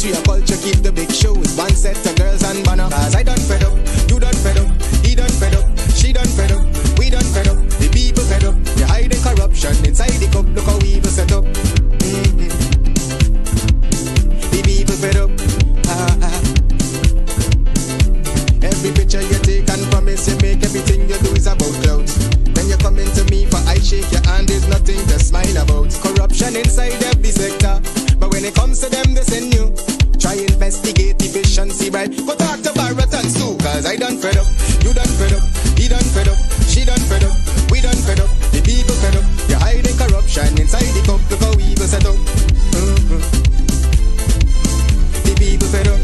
History of culture, keep the big shows. One set of girls and banner. Cause I done fed up, you done fed up, he done fed up, she done fed up, we done fed up, the people fed up. They hiding corruption inside the cup, look how evil set up. The people fed up. Every picture you take and promise you make, everything you do is about clouds. Then you come into me for I shake your hand, there's nothing to smile about. Corruption inside every sector, but when it comes to them they send you. Try investigate efficiency, right? Go talk to Barretons too. Cause I done fed up, you done fed up, he done fed up, she done fed up, we done fed up, the people fed up. You're hiding corruption inside the cup, look how evil set up. The people fed up.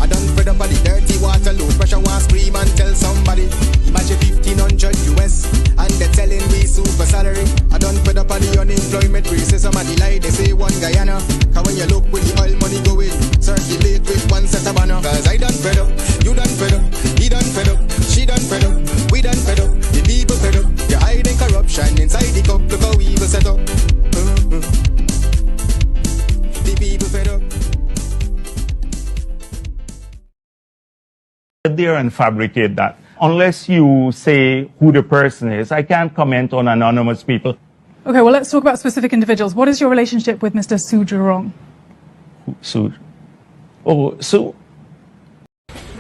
I done fed up on the dirty water, low pressure, want scream and tell somebody. Imagine 1500 US and they're telling me super salary. I done fed up on the unemployment racism and the lie they say one Guyana. Cause when you look with the oil money going, circulate with one set of banner. Cause I done fed up, you done fed up, he done fed up, she done fed up, we done fed up, the people fed up. You're hiding corruption inside the cup, look how evil set up. The people fed up. There and fabricate that. Unless you say who the person is, I can't comment on anonymous people. Okay, well, let's talk about specific individuals. What is your relationship with Mr. Su Jurong? Su? Oh, Su.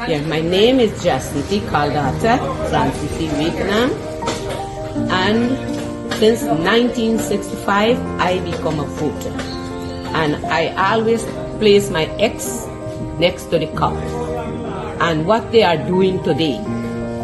Yeah, my name is Jacinti Caldata Francis Vietnam, and since 1965 I become a voter, and I always place my ex next to the cup. And what they are doing today,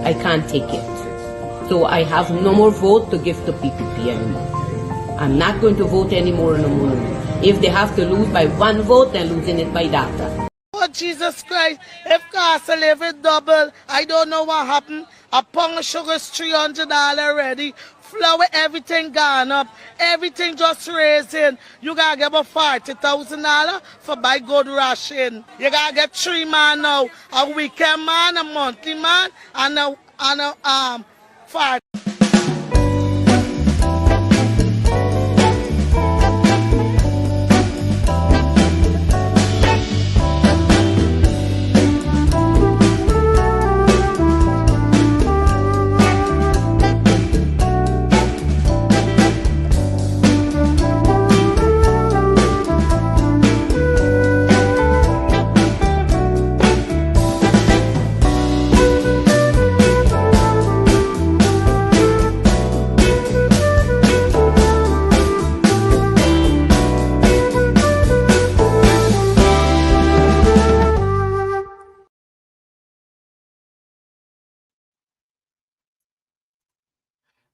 I can't take it. So I have no more vote to give to PPP anymore. I'm not going to vote anymore no more. If they have to lose by one vote, then losing it by data. Oh, Jesus Christ, if cost of living double, I don't know what happened. A pound of sugar is $300 already. Flour, everything gone up. Everything just raising. You gotta get about $40,000 for buy good ration. You gotta get 3 man now. A weekend man, a monthly man, and a 40.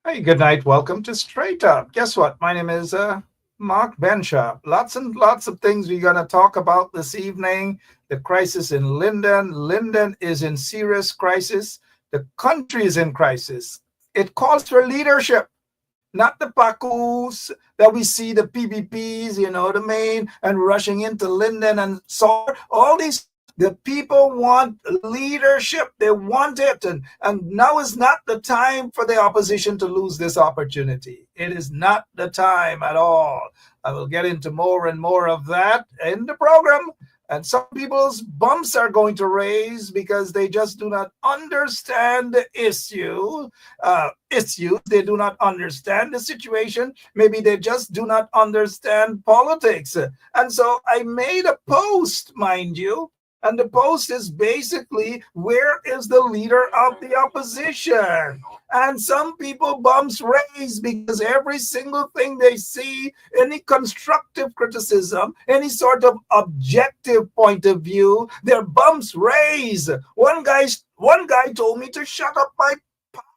Hey, good night. Welcome to Straight Up. Guess what? My name is Mark Benshaw. Lots and lots of things we're going to talk about this evening. The crisis in Linden. Linden is in serious crisis. The country is in crisis. It calls for leadership, not the Pacus that we see, the PBPs, the main, and rushing into Linden and so all these. The people want leadership. They want it. And now is not the time for the opposition to lose this opportunity. It is not the time at all. I will get into more and more of that in the program. And some people's bumps are going to raise because they just do not understand the issues. They do not understand the situation. Maybe they just do not understand politics. And so I made a post, mind you. And the post is basically, where is the leader of the opposition? And some people bumps raise because every single thing they see, any constructive criticism, any sort of objective point of view, their bumps raise. One guy told me to shut up my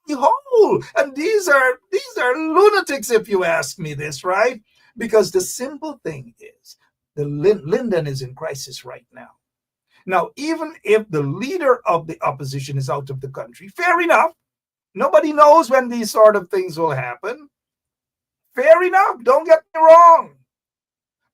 hole. And these are lunatics, if you ask me this, right? Because the simple thing is, the Linden is in crisis right now. Now, even if the leader of the opposition is out of the country, fair enough. Nobody knows when these sort of things will happen. Fair enough. Don't get me wrong.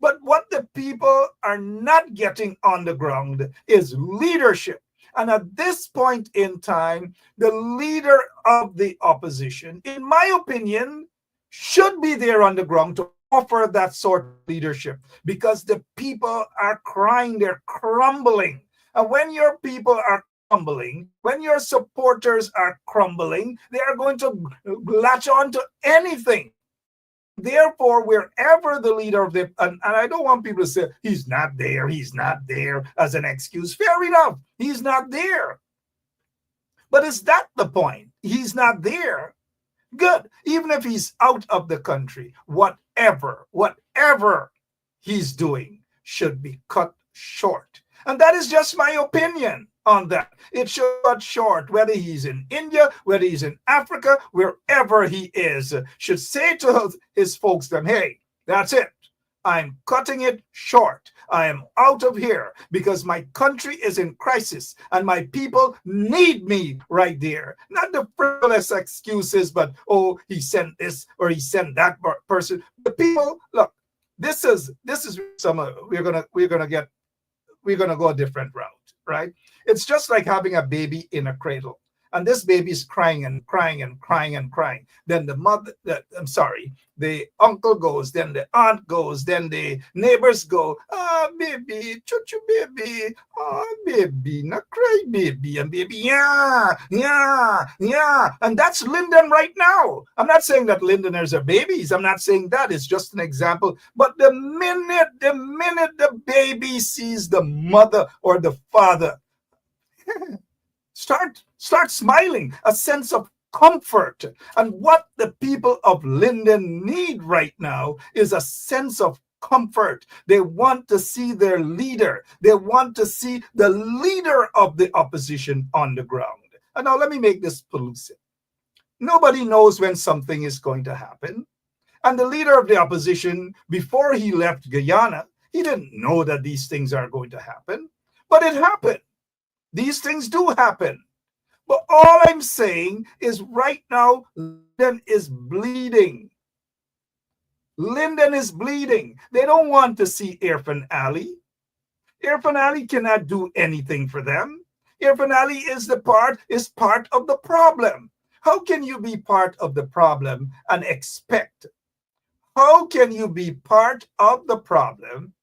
But what the people are not getting on the ground is leadership. And at this point in time, the leader of the opposition, in my opinion, should be there on the ground to offer that sort of leadership because the people are crying, they're crumbling. And when your people are crumbling, when your supporters are crumbling, they are going to latch on to anything. Therefore, wherever the leader of the, and I don't want people to say, he's not there as an excuse. Fair enough, he's not there. But is that the point? He's not there. Good. Even if he's out of the country, whatever he's doing should be cut short. And that is just my opinion on that. It should cut short, whether he's in India, whether he's in Africa, wherever he is, should say to his folks, them, hey, that's it. I'm cutting it short. I am out of here because my country is in crisis and my people need me right there. Not the frivolous excuses, but, oh, he sent this or he sent that person. The people, look, this is some, we're gonna go a different route, right? It's just like having a baby in a cradle. And this baby is crying and crying and crying and crying. Then the the uncle goes, then the aunt goes, then the neighbors go, baby, choo-choo baby, baby, not cry baby, and baby, yeah. And that's Linden right now. I'm not saying that Lindeners are babies. I'm not saying that. It's just an example. But the minute the baby sees the mother or the father, start smiling, a sense of comfort. And what the people of Linden need right now is a sense of comfort. They want to see their leader. They want to see the leader of the opposition on the ground. And now let me make this pellucid. Nobody knows when something is going to happen. And the leader of the opposition, before he left Guyana, he didn't know that these things are going to happen. But it happened. These things do happen. But all I'm saying is right now, Linden is bleeding. Linden is bleeding. They don't want to see Irfan Ali. Irfan Ali cannot do anything for them. Irfan Ali is part of the problem. How can you be part of the problem and expect? How can you be part of the problem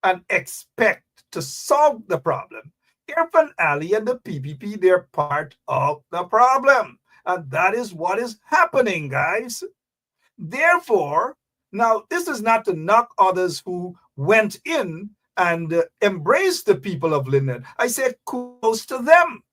and expect to solve the problem? Irfan Ali and the PPP, they're part of the problem. And that is what is happening, guys. Therefore, now this is not to knock others who went in and embraced the people of Linden. I said kudos to them.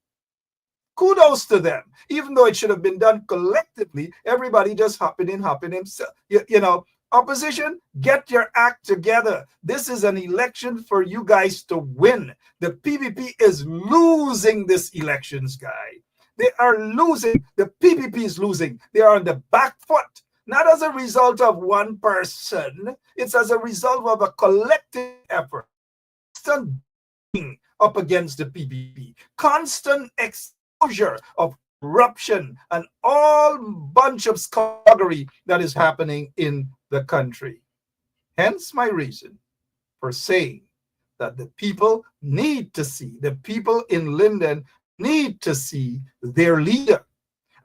Kudos to them. Even though it should have been done collectively, everybody just hopping in himself. You know, opposition, get your act together. This is an election for you guys to win. The PPP is losing this elections, guy. They are losing. The PPP is losing. They are on the back foot. Not as a result of one person. It's as a result of a collective effort. Constant up against the PPP. Constant exposure of corruption and all bunch of skullduggery that is happening in the country. Hence my reason for saying that the people need to see, the people in Linden need to see their leader.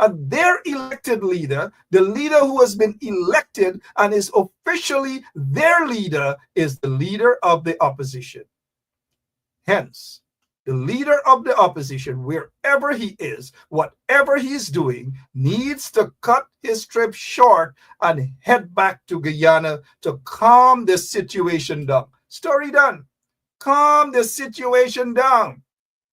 And their elected leader, the leader who has been elected and is officially their leader, is the leader of the opposition. Hence, the leader of the opposition, wherever he is, whatever he's doing, needs to cut his trip short and head back to Guyana to calm the situation down. Story done. Calm the situation down.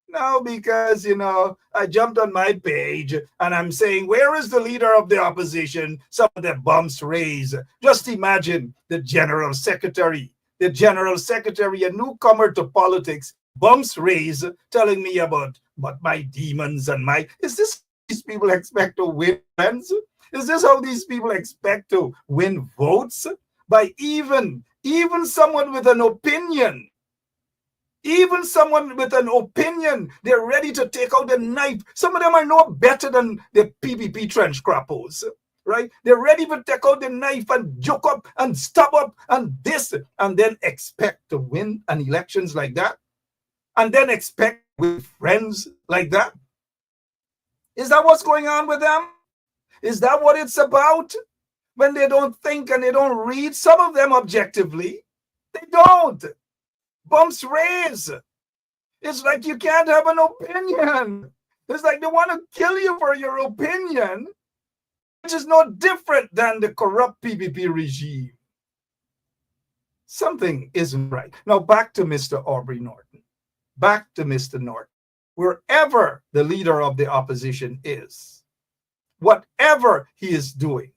Now, because, you know, I jumped on my page and I'm saying, where is the leader of the opposition? Some of the bumps raised. Just imagine the general secretary, a newcomer to politics, bumps raised, telling me about my demons and my... Is this how these people expect to win friends? Is this how these people expect to win votes? By even someone with an opinion. Even someone with an opinion, they're ready to take out the knife. Some of them are no better than the PPP trench crappos, right? They're ready to take out the knife and joke up and stab up and this, and then expect to win an elections like that. And then expect with friends like that? Is that what's going on with them? Is that what it's about? when they don't think and they don't read, some of them objectively, they don't. Bumps raise. It's like you can't have an opinion. It's like they want to kill you for your opinion, which is no different than the corrupt PPP regime. Something isn't right. Now back to Mr. Aubrey Norton. Back to Mr. Norton. Wherever the leader of the opposition is, whatever he is doing,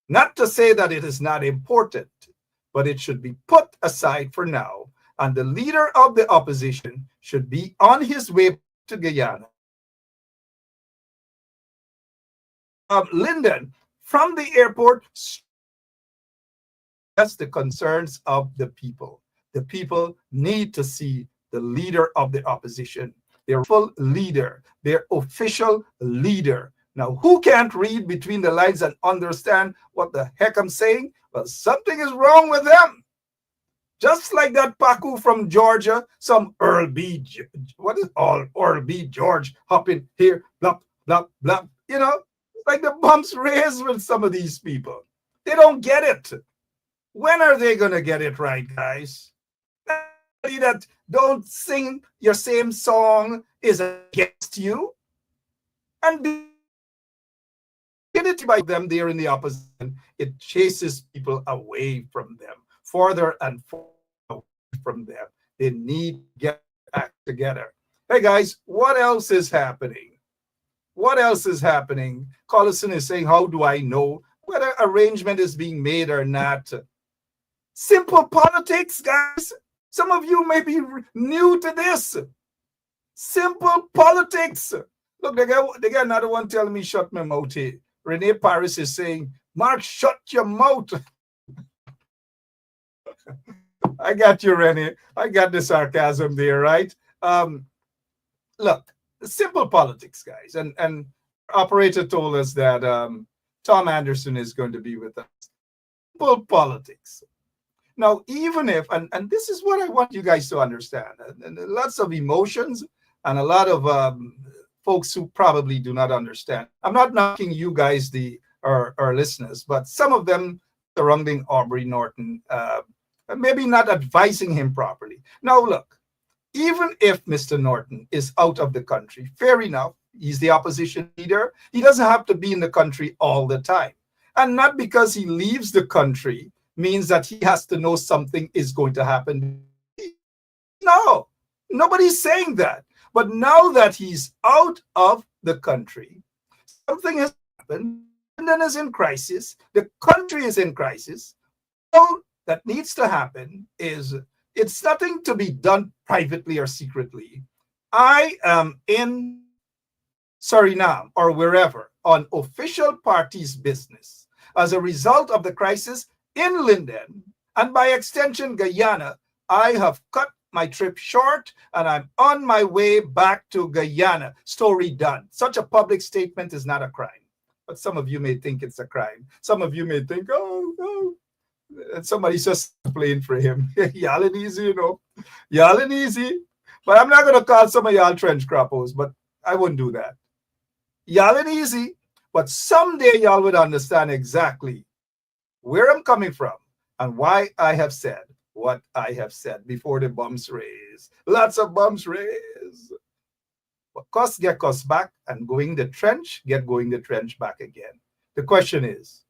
not to say that it is not important, but it should be put aside for now. And the leader of the opposition should be on his way to Guyana. Linden, from the airport, that's the concerns of the people. The people need to see the leader of the opposition, their full leader, their official leader. Now, who can't read between the lines and understand what the heck I'm saying? Well, something is wrong with them. Just like that Paku from Georgia, some Earl B. What is all Earl B. George hopping here, blah, blah, blah. You know, like the bumps raised with some of these people. They don't get it. When are they going to get it right, guys? Anybody that don't sing your same song is against you. And get it by them there in the opposition. It chases people away from them, farther and farther away from them. They need to get back together. Hey, guys, what else is happening? What else is happening? Collison is saying, how do I know whether arrangement is being made or not? Simple politics, guys. Some of you may be new to this. Simple politics. Look, they got another one telling me shut my mouth here. Renee Paris is saying, Mark, shut your mouth. I got you, Renee. I got the sarcasm there, right? Look, simple politics, guys. And operator told us that Tom Anderson is going to be with us. Simple politics. Now, even if, and this is what I want you guys to understand, and lots of emotions and a lot of folks who probably do not understand. I'm not knocking you guys, our listeners, but some of them surrounding Aubrey Norton, maybe not advising him properly. Now, look, even if Mr. Norton is out of the country, fair enough, he's the opposition leader. He doesn't have to be in the country all the time. And not because he leaves the country means that he has to know something is going to happen. No, nobody's saying that. But now that he's out of the country, something has happened. London is in crisis. The country is in crisis. All that needs to happen is, it's nothing to be done privately or secretly. I am in Suriname or wherever on official party's business as a result of the crisis in Linden, and by extension, Guyana. I have cut my trip short and I'm on my way back to Guyana. Story done. Such a public statement is not a crime. But some of you may think it's a crime. Some of you may think, oh, and somebody's just playing for him. Y'all and easy, you know. Y'all and easy. But I'm not going to call some of y'all trench crappos, but I wouldn't do that. Y'all and easy. But someday y'all would understand exactly where I'm coming from and why I have said what I have said before the bumps raise. Lots of bumps raise. But cuss get cuss back, and going the trench, get going the trench back again. The question is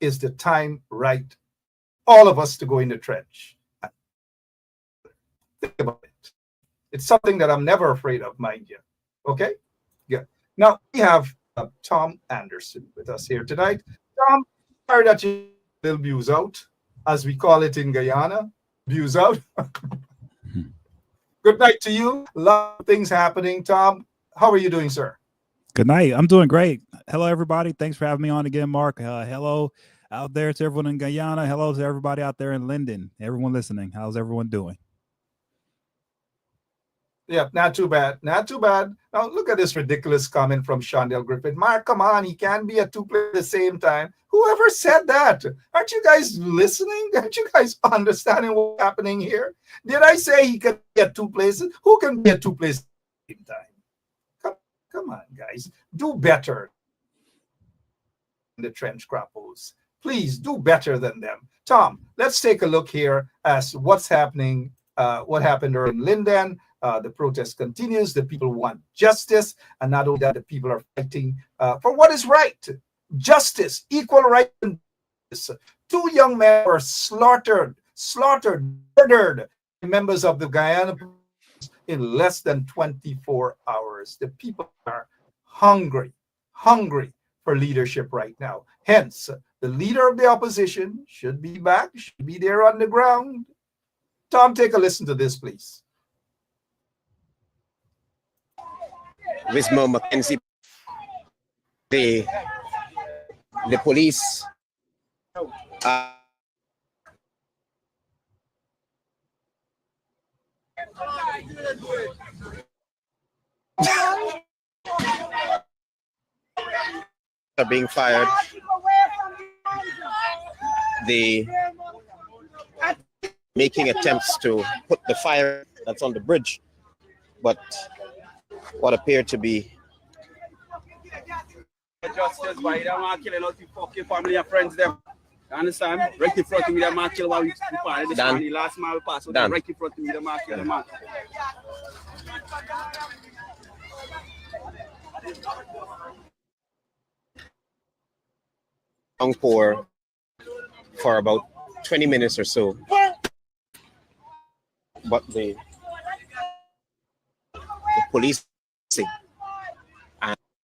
the time right? All of us to go in the trench. Think about it. It's something that I'm never afraid of, mind you. Okay? Good. Now, we have Tom Anderson with us here tonight. Tom, sorry that you little views out, as we call it in Guyana. Views out. Good night to you. A lot of things happening. Tom, how are you doing, sir? Good night. I'm doing great. Hello, everybody. Thanks for having me on again, Mark. Hello out there to everyone in Guyana. Hello to everybody out there in Linden. Everyone listening. How's everyone doing? Yeah, not too bad. Not too bad. Now, look at this ridiculous comment from Shondell Griffith. Mark, come on. He can't be at two places at the same time. Whoever said that? Aren't you guys listening? Aren't you guys understanding what's happening here? Did I say he can be at two places? Who can be at two places at the same time? Come on, guys. Do better. the trench crappos. Please do better than them. Tom, let's take a look here as what's happening, what happened in Linden. The protest continues. The people want justice. And not only that, the people are fighting for what is right. Justice, equal rights, and justice. 2 young men were slaughtered, murdered by members of the Guyana in less than 24 hours. The people are hungry for leadership right now. Hence, the leader of the opposition should be back, should be there on the ground. Tom, take a listen to this, please. Wismo Mackenzie, the police are being fired. They making attempts to put the fire that's on the bridge, but what appeared to be justice, why you don't want to kill out your fucking family and friends them. You understand? Right in front of me, that man kill while we party this morning. Last man we pass, so right in front of me, that man kill the man. downpour for about 20 minutes or so, but the police.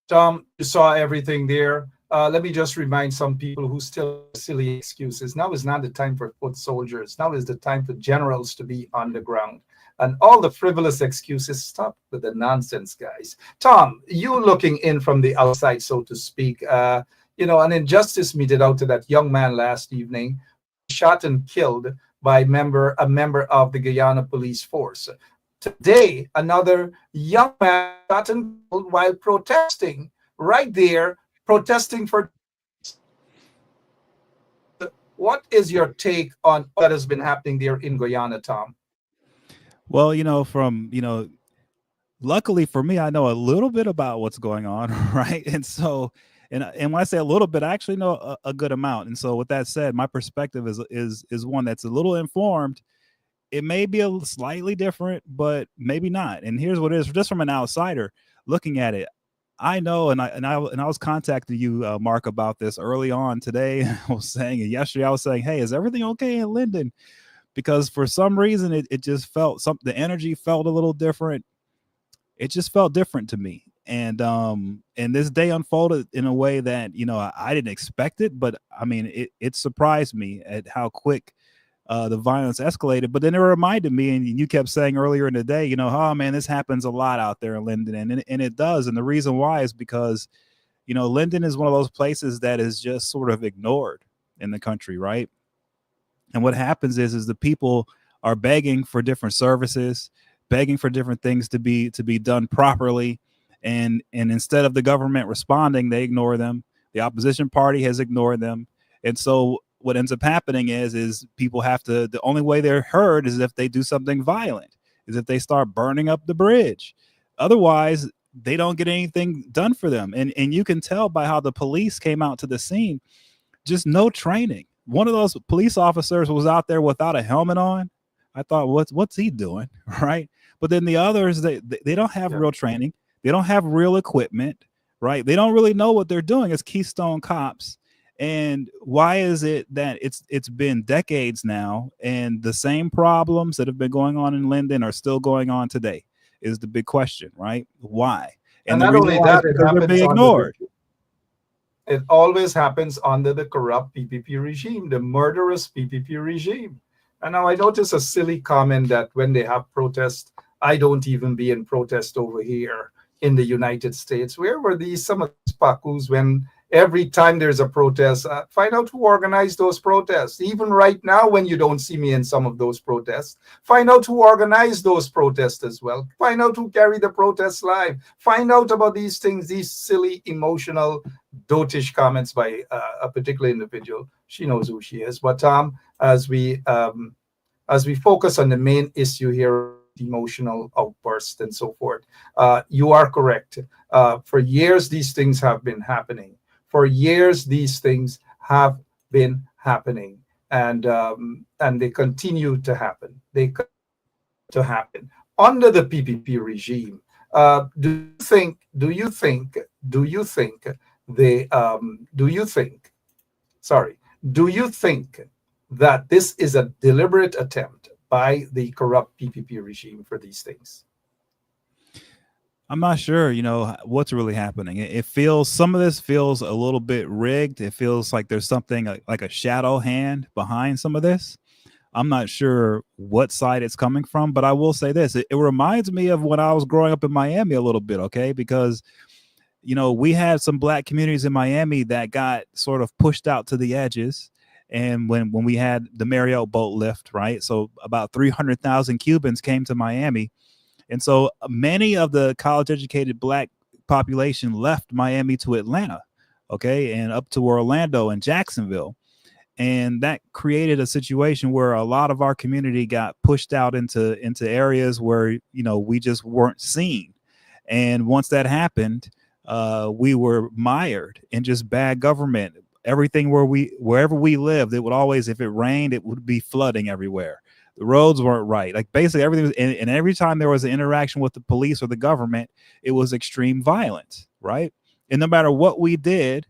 Tom, you saw everything there. Let me just remind some people who still have silly excuses. Now is not the time for foot soldiers. Now is the time for generals to be on the ground. And all the frivolous excuses, stop with the nonsense, guys. Tom, you looking in from the outside, so to speak, an injustice meted out to that young man last evening, shot and killed by a member of the Guyana police force. Today, another young man shot and killed while protesting right there, protesting for. What is your take on what has been happening there in Guyana, Tom? Well, luckily for me, I know a little bit about what's going on, right? And so, and when I say a little bit, I actually know a good amount. And so with that said, my perspective is one that's a little informed. It may be a slightly different, but maybe not. And here's what it is, just from an outsider looking at it. I know, and I was contacting you, Mark, about this early on today. I was saying, and yesterday I was saying, hey, is everything okay in Linden? Because for some reason it just felt the energy felt a little different. It just felt different to me. And this day unfolded in a way that, I didn't expect it, but I mean, it surprised me at how quick the violence escalated. But then it reminded me, and you kept saying earlier in the day, oh man, this happens a lot out there in Linden, and it does. And the reason why is because, Linden is one of those places that is just sort of ignored in the country, right? And what happens is the people are begging for different services, begging for different things to be done properly, and instead of the government responding, they ignore them. The opposition party has ignored them, and so what ends up happening is people have to, the only way they're heard is if they do something violent, is if they start burning up the bridge. Otherwise, they don't get anything done for them. And you can tell by how the police came out to the scene, just no training. One of those police officers was out there without a helmet on. I thought, what's he doing? Right. But then the others, they don't have real training. They don't have real equipment, right? They don't really know what they're doing as Keystone cops. And why is it that it's been decades now and the same problems that have been going on in Linden are still going on today is the big question, right? Why? And not only that, they're being ignored. It always happens under the corrupt PPP regime, the murderous PPP regime. And now I notice a silly comment that when they have protests, I don't even be in protest over here in the United States. Where were some of these pacus when every time there's a protest, find out who organized those protests. Even right now, when you don't see me in some of those protests, find out who organized those protests as well. Find out who carried the protests live. Find out about these things, these silly, emotional, dotish comments by a particular individual. She knows who she is. But as we focus on the main issue here, emotional outbursts and so forth, you are correct. For years, these things have been happening. For years, these things have been happening, and they continue to happen. They continue to happen under the PPP regime. Do you think? Do you think? Do you think they? Do you think? Sorry. Do you think that this is a deliberate attempt by the corrupt PPP regime for these things? I'm not sure, what's really happening. It feels, some of this feels a little bit rigged. It feels like there's something like a shadow hand behind some of this. I'm not sure what side it's coming from, but I will say this. It reminds me of when I was growing up in Miami a little bit, okay? Because, we had some black communities in Miami that got sort of pushed out to the edges. And when we had the Marriott boat lift, right? So about 300,000 Cubans came to Miami. And so many of the college educated black population left Miami to Atlanta, okay, and up to Orlando and Jacksonville. And that created a situation where a lot of our community got pushed out into areas where, we just weren't seen. And once that happened, we were mired in just bad government. Everything wherever we lived, it would always, if it rained, it would be flooding everywhere. The roads weren't right. Like basically everything was, and every time there was an interaction with the police or the government, it was extreme violence, right? And no matter what we did,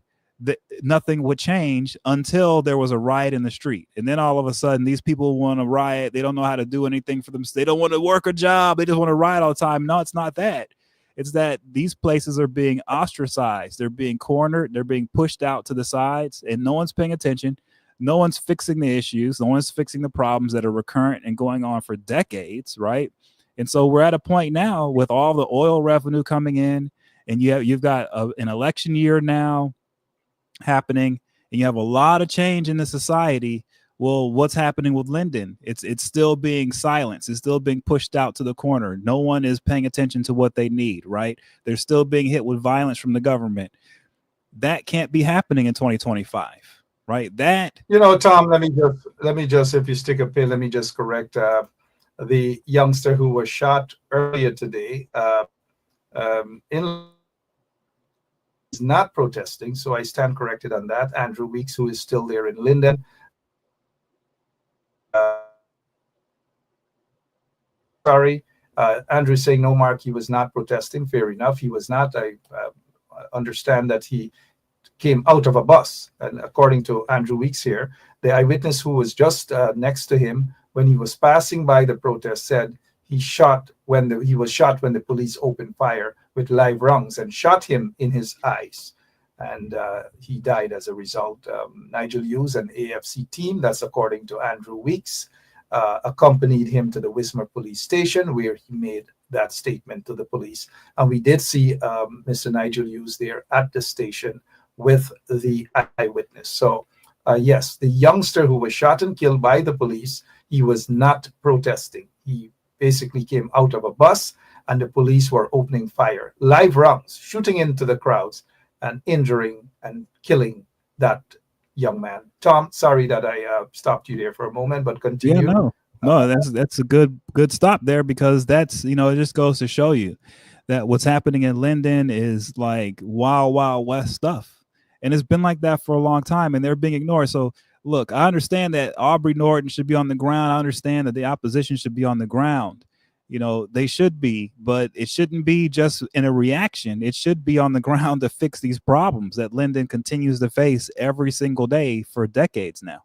nothing would change until there was a riot in the street. And then all of a sudden, these people want to riot. They don't know how to do anything for them. They don't want to work a job. They just want to riot all the time. No, it's not that. It's that these places are being ostracized. They're being cornered. They're being pushed out to the sides, and no one's paying attention. No one's fixing the issues. No one's fixing the problems that are recurrent and going on for decades, right? And so we're at a point now with all the oil revenue coming in, and you've got an election year now happening, and you have a lot of change in the society. Well, what's happening with Linden? It's still being silenced. It's still being pushed out to the corner. No one is paying attention to what they need, right? They're still being hit with violence from the government. That can't be happening in 2025, right? Tom, let me just, if you stick a pin, let me just correct the youngster who was shot earlier today. In is not protesting, so I stand corrected on that. Andrew Weeks, who is still there in Linden. Sorry, Andrew saying no, Mark, he was not protesting. Fair enough, he was not. I understand that he came out of a bus, and according to Andrew Weeks here, the eyewitness who was just next to him when he was passing by the protest said he was shot when the police opened fire with live rounds and shot him in his eyes, and he died as a result. Nigel Hughes, an AFC team, that's according to Andrew Weeks, accompanied him to the Wismar police station where he made that statement to the police. And we did see Mr. Nigel Hughes there at the station with the eyewitness. So yes, the youngster who was shot and killed by the police, he was not protesting. He basically came out of a bus and the police were opening fire, live rounds, shooting into the crowds and injuring and killing that young man. Tom, sorry that I stopped you there for a moment, but continue. Yeah, no, that's a good stop there, because that's, it just goes to show you that what's happening in Linden is like wild, wild west stuff. And it's been like that for a long time, and they're being ignored. So look, I understand that Aubrey Norton should be on the ground. I understand that the opposition should be on the ground. They should be, but it shouldn't be just in a reaction. It should be on the ground to fix these problems that Linden continues to face every single day for decades now.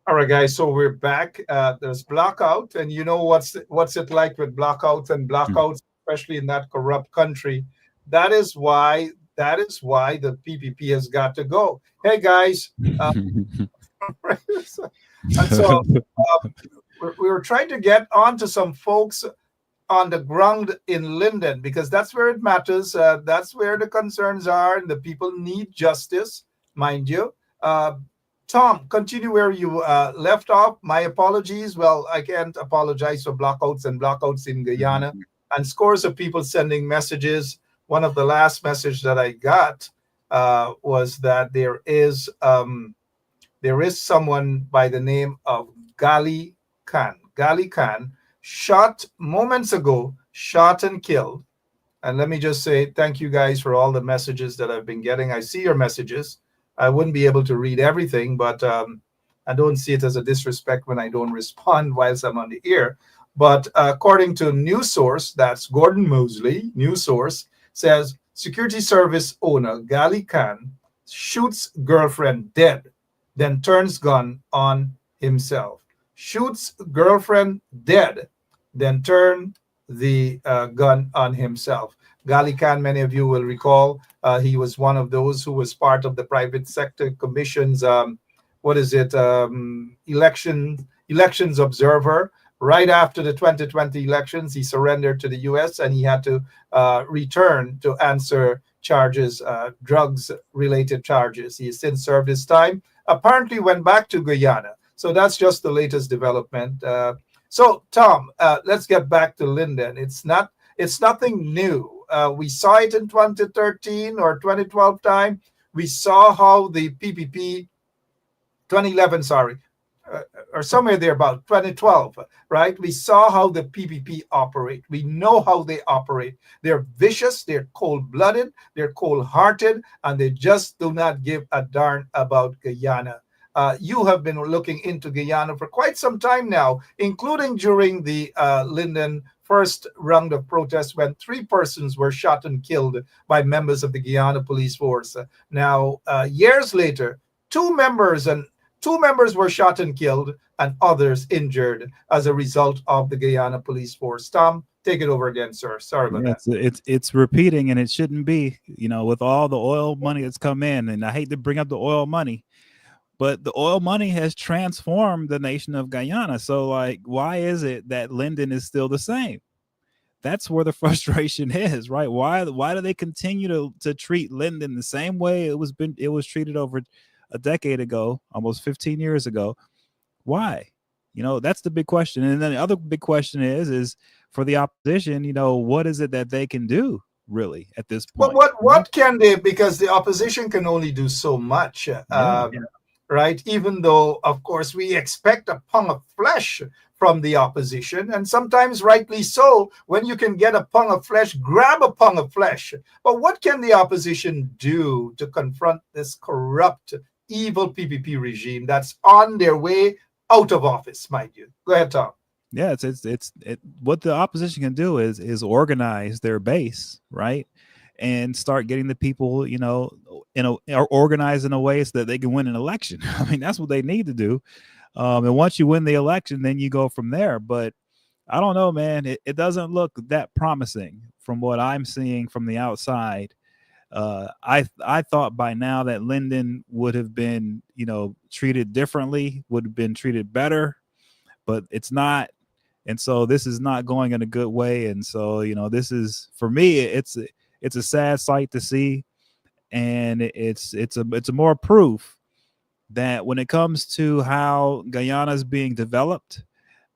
All right, guys. So we're back. There's blackout, and you know what's it like with blackouts and blackouts, especially in that corrupt country. That is why the PPP has got to go. Hey, guys. And so we were trying to get on to some folks on the ground in Linden because that's where it matters. That's where the concerns are, and the people need justice, mind you. Tom, continue where you left off. My apologies. Well, I can't apologize for blackouts and blackouts in Guyana, and scores of people sending messages. One of the last message that I got was that there is someone by the name of Gali Khan. Gali Khan shot moments ago, shot and killed. And let me just say thank you guys for all the messages that I've been getting. I see your messages. I wouldn't be able to read everything, but I don't see it as a disrespect when I don't respond whilst I'm on the air. But according to news source, that's Gordon Mosley, news source, says security service owner Gali Khan shoots girlfriend dead, then turns gun on himself. Shoots girlfriend dead, then turn the gun on himself. Gali Khan, many of you will recall, he was one of those who was part of the private sector commission's, elections observer. Right after the 2020 elections, he surrendered to the U.S. and he had to return to answer charges, drugs-related charges. He has since served his time, apparently went back to Guyana. So that's just the latest development. So, Tom, let's get back to Linden. It's nothing new. We saw it in 2013 or 2012 time. We saw how the PPP, 2011, sorry, or somewhere there about 2012, right? We saw how the PPP operate. We know how they operate. They're vicious, they're cold-blooded, they're cold-hearted, and they just do not give a darn about Guyana. You have been looking into Guyana for quite some time now, including during the Linden first round of protests when 3 persons were shot and killed by members of the Guyana police force. Now, years later, two members were shot and killed and others injured as a result of the Guyana police force. Tom, take it over again, sir. Sorry about that. It's repeating, and it shouldn't be, with all the oil money that's come in. And I hate to bring up the oil money, but the oil money has transformed the nation of Guyana. So, why is it that Linden is still the same? That's where the frustration is, right? Why do they continue to treat Linden the same way it was treated over a decade ago, almost 15 years ago? Why? That's the big question. And then the other big question is for the opposition, what is it that they can do really at this point? Well, what can they? Because the opposition can only do so much. Right? Even though, of course, we expect a pound of flesh from the opposition, and sometimes rightly so. When you can get a pound of flesh, grab a pound of flesh. But what can the opposition do to confront this corrupt, evil PPP regime that's on their way out of office, mind you? Go ahead, Tom. Yeah, it's what the opposition can do is organize their base, right? And start getting the people, organized in a way so that they can win an election. I mean, that's what they need to do. And once you win the election, then you go from there. But I don't know, man. It doesn't look that promising from what I'm seeing from the outside. I thought by now that Linden would have been, treated differently, would have been treated better, but it's not. And so this is not going in a good way. And so, this is, for me, it's a sad sight to see, and it's a more proof that when it comes to how Guyana is being developed,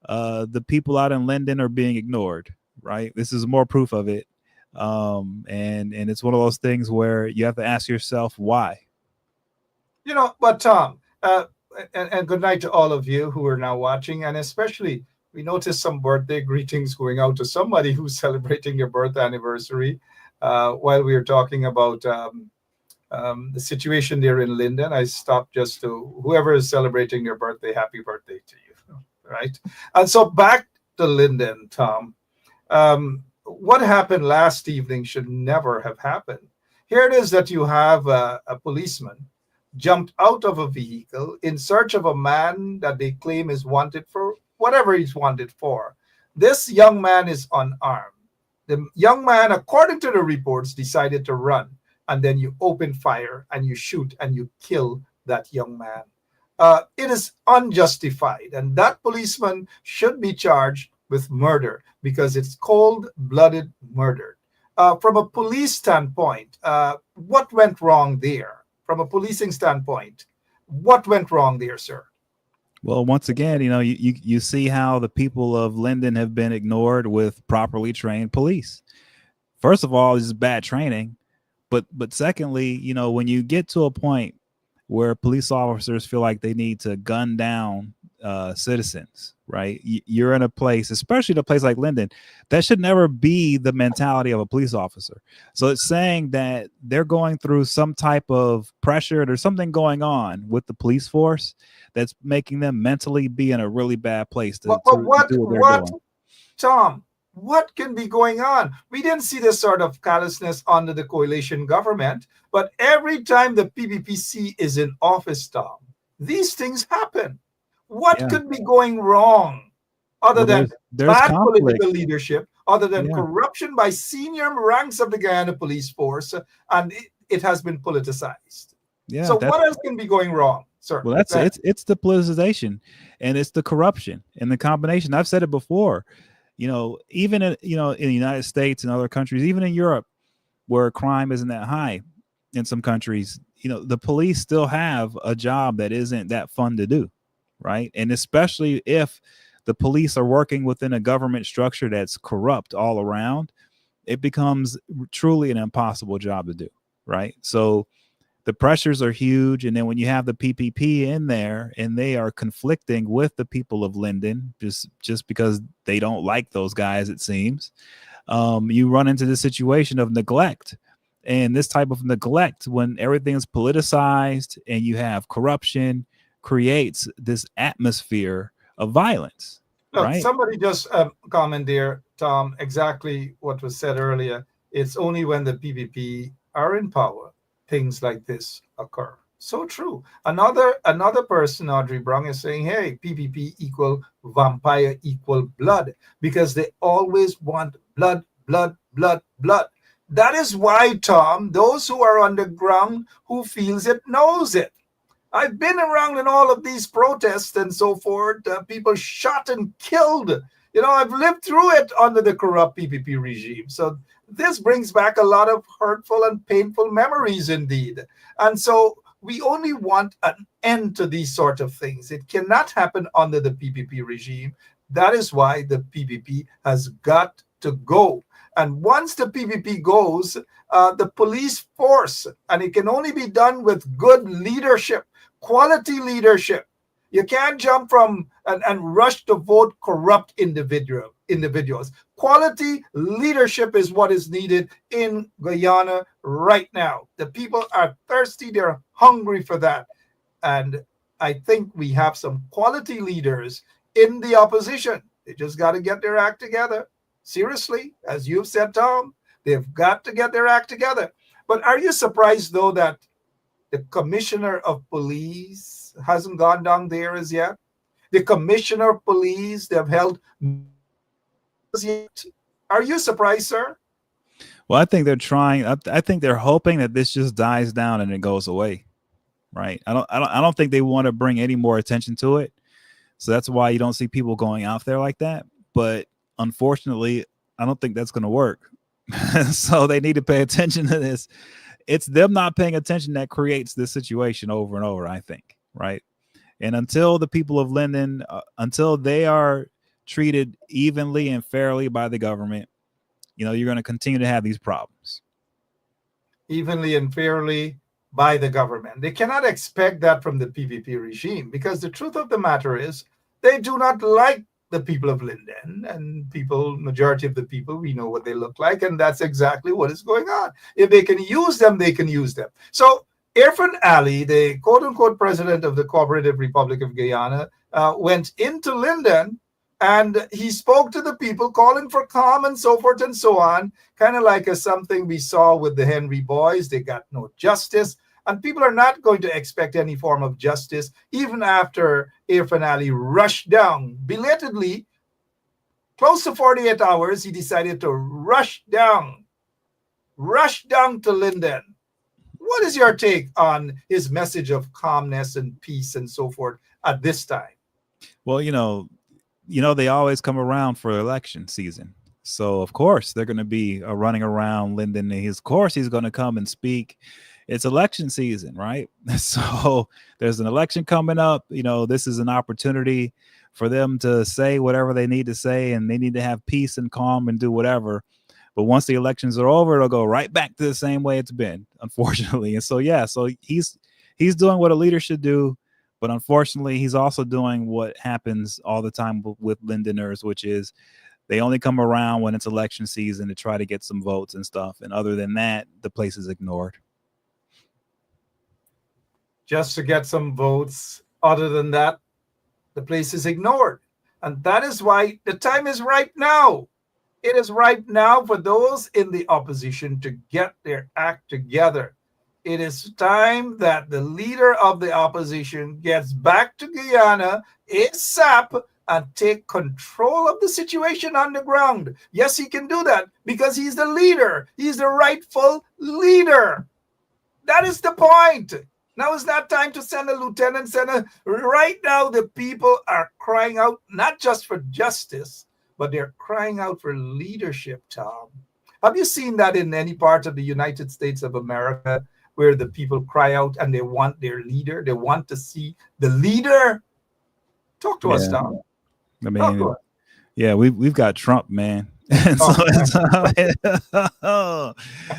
the people out in Linden are being ignored. Right? This is more proof of it, and it's one of those things where you have to ask yourself why. But Tom, and good night to all of you who are now watching, and especially we noticed some birthday greetings going out to somebody who's celebrating their birth anniversary. While we were talking about the situation there in Linden, I stopped just to whoever is celebrating their birthday, happy birthday to you, right? And so back to Linden, Tom. What happened last evening should never have happened. Here it is that you have a policeman jumped out of a vehicle in search of a man that they claim is wanted for whatever he's wanted for. This young man is unarmed. The young man, according to the reports, decided to run, and then you open fire and you shoot and you kill that young man. It is unjustified, and that policeman should be charged with murder because it's cold-blooded murder. From a police standpoint, what went wrong there? From a policing standpoint, what went wrong there, sir? Well, once again, you see how the people of Linden have been ignored with properly trained police. First of all, this is bad training, but secondly, when you get to a point where police officers feel like they need to gun down citizens, right? You're in a place, especially in a place like Linden, that should never be the mentality of a police officer. So it's saying that they're going through some type of pressure. There's something going on with the police force that's making them mentally be in a really bad place to do what they're doing. Tom, what can be going on? We didn't see this sort of callousness under the coalition government, but every time the PPPC is in office, Tom, these things happen. What could be going wrong other than bad political leadership, other than corruption by senior ranks of the Guyana police force, and it has been politicized? Yeah. So what else can be going wrong, sir? Well, it's the politicization, and it's the corruption and the combination. I've said it before. Even in the United States and other countries, even in Europe, where crime isn't that high, in some countries, the police still have a job that isn't that fun to do. Right. And especially if the police are working within a government structure that's corrupt all around, it becomes truly an impossible job to do. Right. So the pressures are huge. And then when you have the PPP in there and they are conflicting with the people of Linden just because they don't like those guys, it seems, you run into the situation of neglect. And this type of neglect, when everything is politicized and you have corruption, creates this atmosphere of violence. Look, right? Somebody just comment there, Tom, exactly what was said earlier. It's only when the PPP are in power, things like this occur. So true. Another person, Audrey Brown, is saying, hey, PPP equal vampire equal blood, because they always want blood, blood, blood, blood. That is why, Tom, those who are underground, who feels it, knows it. I've been around in all of these protests and so forth, people shot and killed. I've lived through it under the corrupt PPP regime. So this brings back a lot of hurtful and painful memories indeed. And so we only want an end to these sort of things. It cannot happen under the PPP regime. That is why the PPP has got to go. And once the PPP goes, the police force, and it can only be done with good leadership, quality leadership. You can't jump from and rush to vote corrupt individuals. Quality leadership is what is needed in Guyana right now. The people are thirsty. They're hungry for that. And I think we have some quality leaders in the opposition. They just got to get their act together. Seriously, as you've said, Tom, they've got to get their act together. But are you surprised, though, that the commissioner of police hasn't gone down there as yet? The commissioner of police, they've held as yet. Are you surprised, sir? Well, I think they're trying. I think they're hoping that this just dies down and it goes away. Right. I don't think they want to bring any more attention to it. So that's why you don't see people going out there like that. But unfortunately, I don't think that's going to work. So they need to pay attention to this. It's them not paying attention that creates this situation over and over, I think. Right. And until the people of Linden, until they are treated evenly and fairly by the government, you're going to continue to have these problems. Evenly and fairly by the government. They cannot expect that from the PPP regime, because the truth of the matter is they do not like the people of Linden, and majority of the people, we know what they look like, and that's exactly what is going on. If they can use them, they can use them. So Irfan Ali, the quote-unquote president of the Cooperative Republic of Guyana, went into Linden, and he spoke to the people, calling for calm and so forth and so on, kind of like something we saw with the Henry boys. They got no justice. And people are not going to expect any form of justice, even after Irfan Ali rushed down belatedly. Close to 48 hours, he decided to rush down to Linden. What is your take on his message of calmness and peace and so forth at this time? Well, they always come around for election season. So of course they're going to be running around Linden. Of course he's going to come and speak. It's election season, right? So there's an election coming up. This is an opportunity for them to say whatever they need to say, and they need to have peace and calm and do whatever. But once the elections are over, it'll go right back to the same way it's been, unfortunately. And so, so he's doing what a leader should do. But unfortunately, he's also doing what happens all the time with Lindeners, which is they only come around when it's election season to try to get some votes and stuff. And other than that, the place is ignored. Just to get some votes. Other than that, the place is ignored. And that is why the time is right now. It is right now for those in the opposition to get their act together. It is time that the leader of the opposition gets back to Guyana ASAP and take control of the situation on the ground. Yes, he can do that because he's the leader. He's the rightful leader. That is the point. Now is not time to send a lieutenant. Right now, the people are crying out not just for justice, but they're crying out for leadership, Tom. Have you seen that in any part of the United States of America where the people cry out and they want their leader? They want to see the leader. Talk to us, Tom. I mean, we've got Trump, man. And so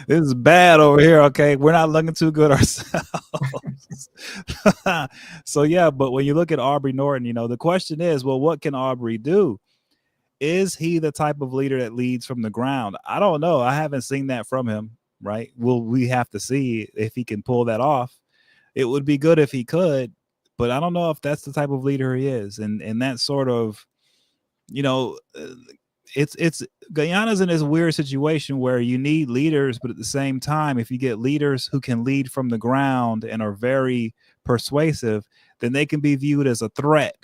this is bad over here. Okay, we're not looking too good ourselves. So but when you look at Aubrey Norton, the question is, well, what can Aubrey do? Is he the type of leader that leads from the ground? I don't know. I haven't seen that from him. Right? We have to see if he can pull that off. It would be good if he could, but I don't know if that's the type of leader he is. And that sort of, it's Guyana's in this weird situation where you need leaders, but at the same time, if you get leaders who can lead from the ground and are very persuasive, then they can be viewed as a threat.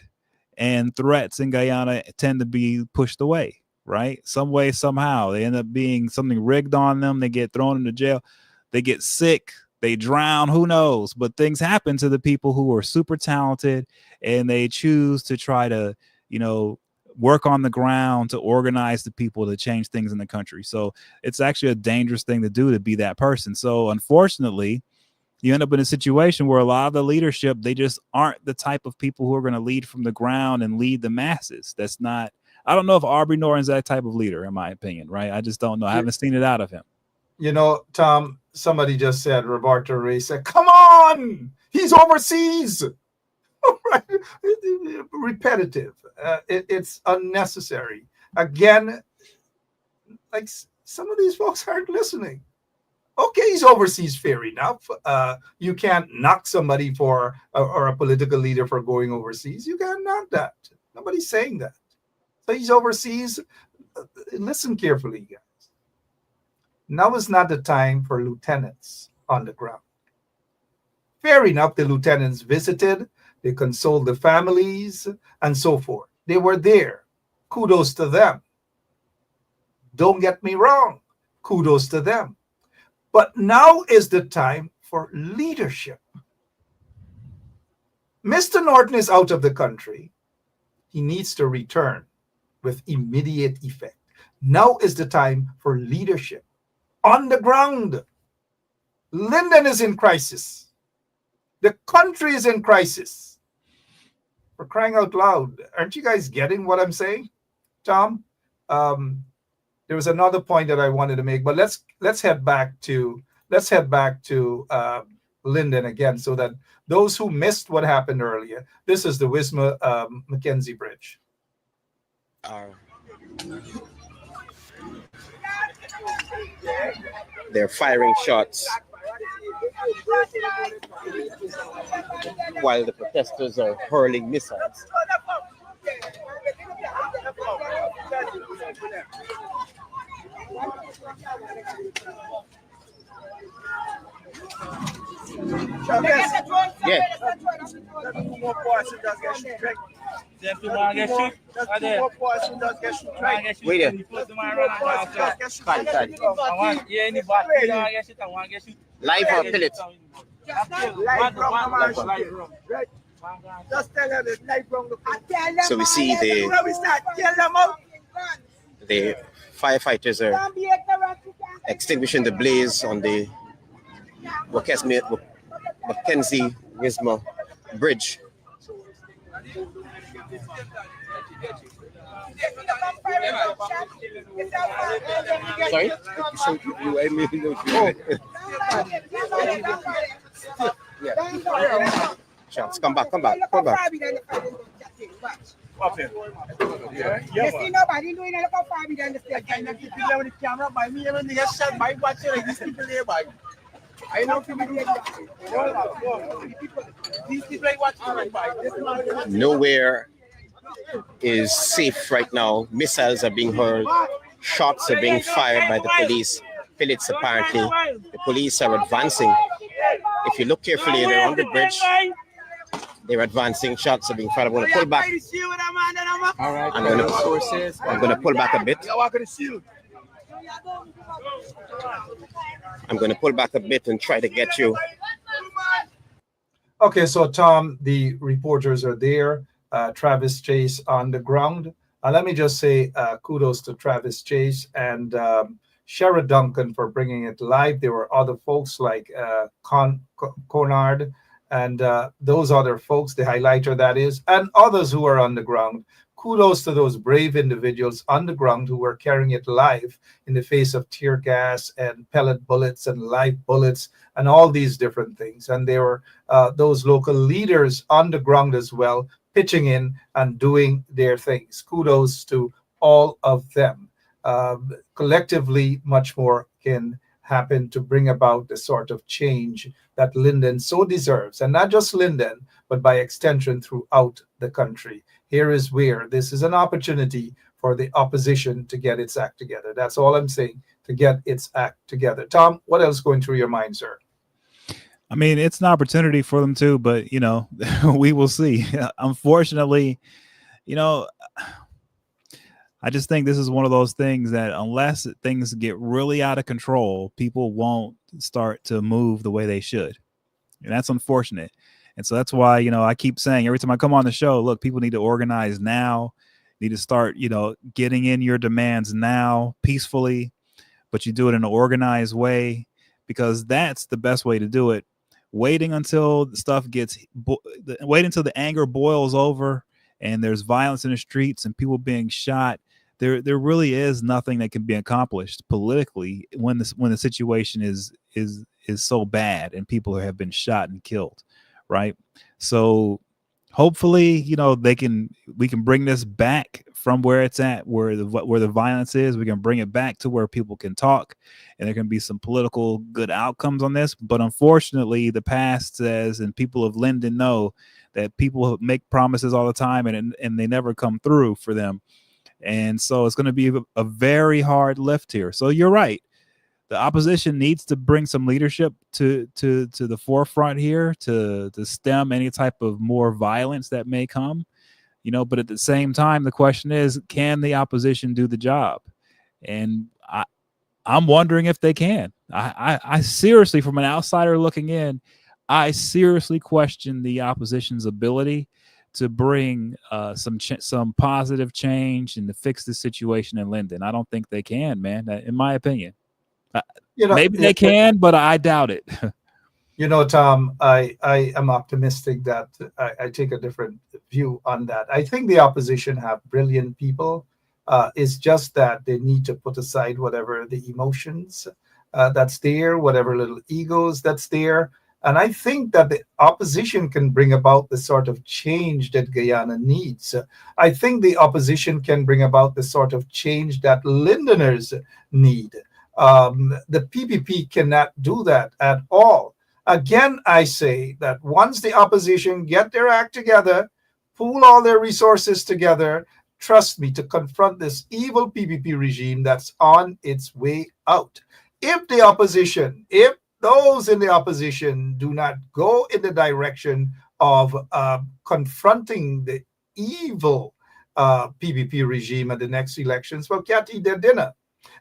And threats in Guyana tend to be pushed away. Right? Some way, somehow they end up being something rigged on them. They get thrown into jail. They get sick. They drown. Who knows? But things happen to the people who are super talented and they choose to try to, work on the ground to organize the people to change things in the country. So it's actually a dangerous thing to do, to be that person. So unfortunately, you end up in a situation where a lot of the leadership, they just aren't the type of people who are going to lead from the ground and lead the masses. That's not. I don't know if Aubrey Norton's that type of leader, in my opinion, right? I just don't know. I haven't seen it out of him. Tom, somebody just said, Roberto Ray said, come on, he's overseas. Right? Repetitive. It's unnecessary. Again, like some of these folks aren't listening. Okay, he's overseas, fair enough. You can't knock somebody or a political leader for going overseas. You can't knock that. Nobody's saying that. So he's overseas. Listen carefully, guys. Now is not the time for lieutenants on the ground. Fair enough, the lieutenants visited, they consoled the families, and so forth. They were there. Kudos to them. Don't get me wrong. Kudos to them. But now is the time for leadership. Mr. Norton is out of the country. He needs to return with immediate effect. Now is the time for leadership on the ground. Linden is in crisis. The country is in crisis. For crying out loud. Aren't you guys getting what I'm saying, Tom? There was another point that I wanted to make, but let's head back to Linden again, so that those who missed what happened earlier. This is the Wisma Mackenzie Bridge. They're firing shots while the protesters are hurling missiles. Yeah. Wait there. Live or pellet? So we see the firefighters are extinguishing the blaze on the Mackenzie Wisma Bridge. Sorry? Shots, come back. Up here. You see nobody doing it for 5 million. I cannot keep it with the camera by me. When they get shot by watching, these people there by. I know people do these people are watching by. Nowhere is safe right now. Missiles are being heard. Shots are being fired by the police. Pellets apparently. The police are advancing. If you look carefully, they're on the bridge. They're advancing. Shots are being fired. I'm going to pull back. I'm going to pull back a bit. I'm going to pull back a bit and try to get you. Okay, so Tom, the reporters are there. Travis Chase on the ground. Let me just say kudos to Travis Chase and Shara Duncan for bringing it live. There were other folks like Conard and those other folks, the highlighter that is, and others who are on the ground. Kudos to those brave individuals on the ground who were carrying it live in the face of tear gas and pellet bullets and live bullets and all these different things. And there were those local leaders on the ground as well, pitching in and doing their things. Kudos to all of them. Collectively, much more can happen to bring about the sort of change that Linden so deserves, and not just Linden, but by extension throughout the country. Here is where this is an opportunity for the opposition to get its act together. That's all I'm saying, to get its act together. Tom, what else going through your mind, sir? I mean, it's an opportunity for them too, but we will see. Unfortunately, I just think this is one of those things that unless things get really out of control, people won't start to move the way they should. And that's unfortunate. And so that's why, I keep saying every time I come on the show, look, people need to organize now, need to start, getting in your demands now peacefully, but you do it in an organized way, because that's the best way to do it. Waiting until wait until the anger boils over and there's violence in the streets and people being shot. There really is nothing that can be accomplished politically when the situation is so bad and people have been shot and killed, right? So hopefully, we can bring this back from where it's at, where the violence is. We can bring it back to where people can talk, and there can be some political good outcomes on this. But unfortunately, the past says, and people of Linden know, that people make promises all the time and they never come through for them. And so it's going to be a very hard lift here. So you're right. The opposition needs to bring some leadership to the forefront here to stem any type of more violence that may come, but at the same time, the question is, can the opposition do the job? And I'm wondering if they can. I seriously, from an outsider looking in, I seriously question the opposition's ability to bring some positive change and to fix the situation in Linden. I don't think they can, man, in my opinion. Maybe they can, but I doubt it. Tom, I am optimistic that I take a different view on that. I think the opposition have brilliant people. It's just that they need to put aside whatever the emotions that's there, whatever little egos that's there. And I think that the opposition can bring about the sort of change that Guyana needs. I think the opposition can bring about the sort of change that Lindeners need. The PPP cannot do that at all. Again, I say that once the opposition get their act together, pool all their resources together, trust me, to confront this evil PPP regime that's on its way out. If the opposition, if those in the opposition do not go in the direction of confronting the evil PPP regime at the next elections, well, can't eat their dinner.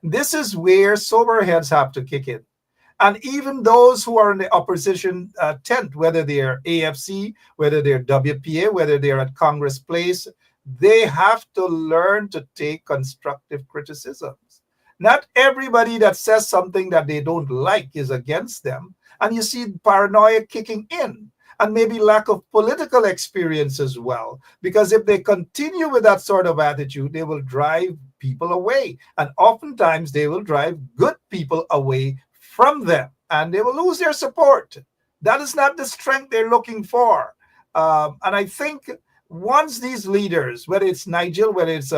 This is where sober heads have to kick in. And even those who are in the opposition tent, whether they're AFC, whether they're WPA, whether they're at Congress Place, they have to learn to take constructive criticisms. Not everybody that says something that they don't like is against them. And you see paranoia kicking in, and maybe lack of political experience as well. Because if they continue with that sort of attitude, they will drive people away. And oftentimes they will drive good people away from them, and they will lose their support. That is not the strength they're looking for. And I think once these leaders, whether it's Nigel, whether it's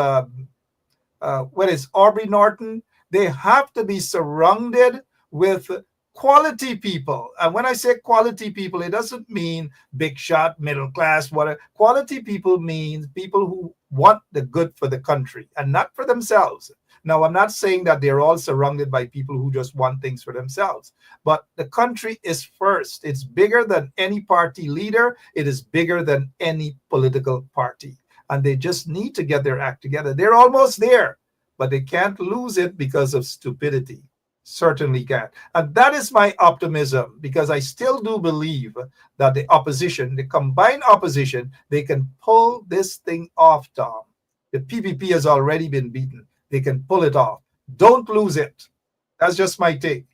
Aubrey Norton, they have to be surrounded with quality people. And when I say quality people, it doesn't mean big shot, middle class, whatever. Quality people means people who want the good for the country and not for themselves. Now, I'm not saying that they're all surrounded by people who just want things for themselves, but the country is first. It's bigger than any party leader. It is bigger than any political party. And they just need to get their act together. They're almost there, but they can't lose it because of stupidity. Certainly can't. And that is my optimism, because I still do believe that the opposition, the combined opposition, they can pull this thing off, Tom. The PPP has already been beaten. They can pull it off. Don't lose it. That's just my take.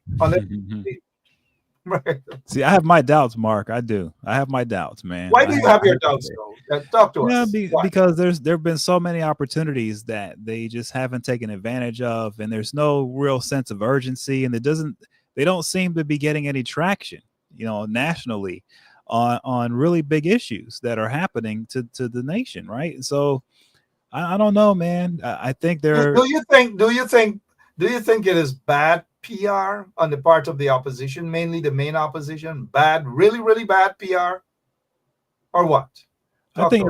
Right. See, I have my doubts, Mark. I do. I have my doubts, man. Why do you have your doubts, though? Talk to us. Because there have been so many opportunities that they just haven't taken advantage of, and there's no real sense of urgency, and they don't seem to be getting any traction, nationally on really big issues that are happening to the nation, right? And so I don't know, man. I think they're. Do you think it is bad PR on the part of the opposition, mainly the main opposition? Bad, really, really bad PR, or what? I think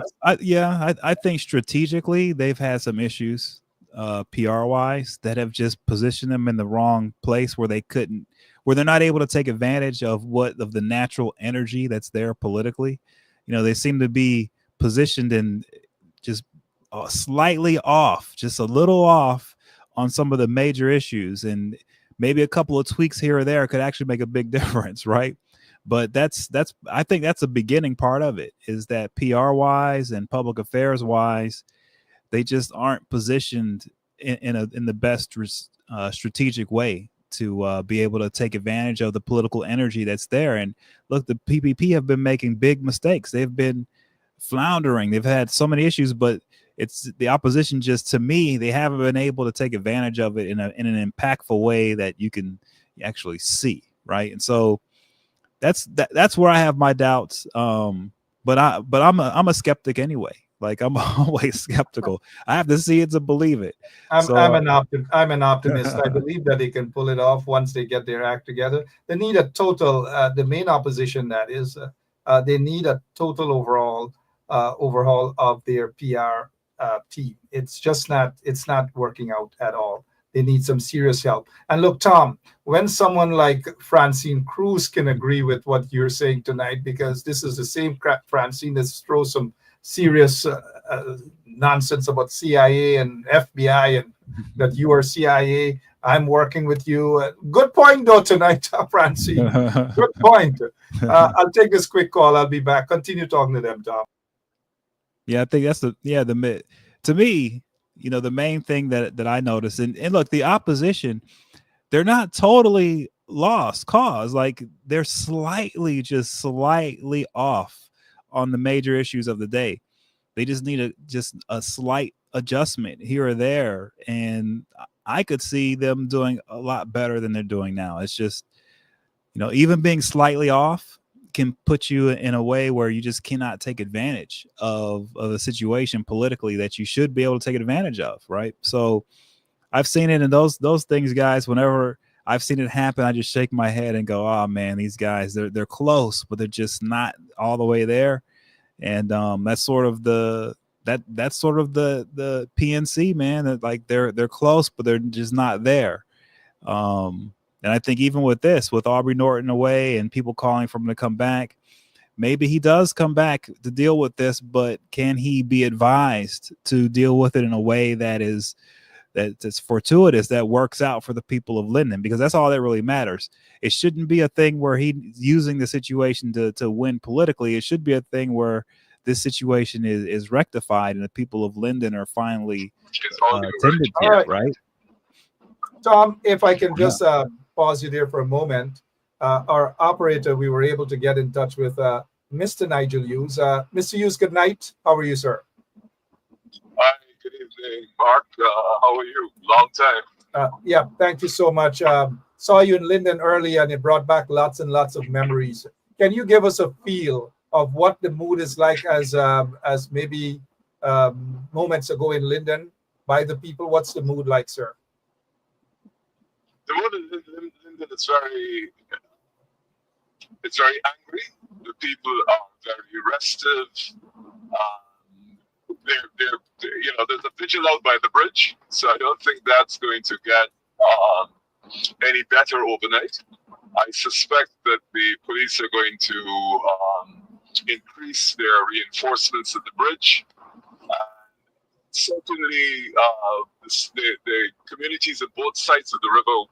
strategically they've had some issues, PR wise, that have just positioned them in the wrong place where they're not able to take advantage of the natural energy that's there politically. They seem to be positioned in just slightly off, just a little off on some of the major issues, and maybe a couple of tweaks here or there could actually make a big difference, right? But I think that's a beginning part of it, is that PR wise and public affairs wise, they just aren't positioned in the best strategic way to be able to take advantage of the political energy that's there. And look, the PPP have been making big mistakes. They've been floundering. They've had so many issues, but it's the opposition. Just to me, they haven't been able to take advantage of it in an impactful way that you can actually see, right? And so that's where I have my doubts. But I'm a skeptic anyway. Like, I'm always skeptical. I have to see it to believe it. I'm an optimist. I believe that they can pull it off once they get their act together. They need a total. The main opposition, that is, they need a total overhaul of their PR team. It's not working out at all. They need some serious help. And look, Tom, when someone like Francine Cruz can agree with what you're saying tonight, because this is the same Francine that throws some serious nonsense about CIA and FBI, and that you are CIA. I'm working with you. Good point, though, tonight, Francine. Good point. I'll take this quick call. I'll be back. Continue talking to them, Tom. Yeah, I think that's to me, the main thing that I noticed, and look, the opposition, they're not totally lost cause. Like, they're slightly off on the major issues of the day. They just need a slight adjustment here or there, and I could see them doing a lot better than they're doing now. It's just, even being slightly off can put you in a way where you just cannot take advantage of a situation politically that you should be able to take advantage of, right? So I've seen it in those things, guys. Whenever I've seen it happen, I just shake my head and go, oh man, these guys, they're close, but they're just not all the way there. And that's sort of the PNC, man. That, like, they're close, but they're just not there. And I think even with this, with Aubrey Norton away and people calling for him to come back, maybe he does come back to deal with this, but can he be advised to deal with it in a way that's fortuitous, that works out for the people of Linden? Because that's all that really matters. It shouldn't be a thing where he's using the situation to win politically. It should be a thing where this situation is rectified and the people of Linden are finally tended to, right? Tom, if I can just pause you there for a moment. Our operator, we were able to get in touch with Mr. Nigel Hughes. Mr. Hughes, good night. How are you, sir? Hi, good evening, Mark. How are you? Long time. Yeah, thank you so much. Saw you in Linden earlier, and it brought back lots and lots of memories. Can you give us a feel of what the mood is like as maybe moments ago in Linden by the people? What's the mood like, sir? The mood in Linden is very angry. The people are very restive. There's a vigil out by the bridge, so I don't think that's going to get any better overnight. I suspect that the police are going to increase their reinforcements at the bridge. Certainly, the communities at both sides of the river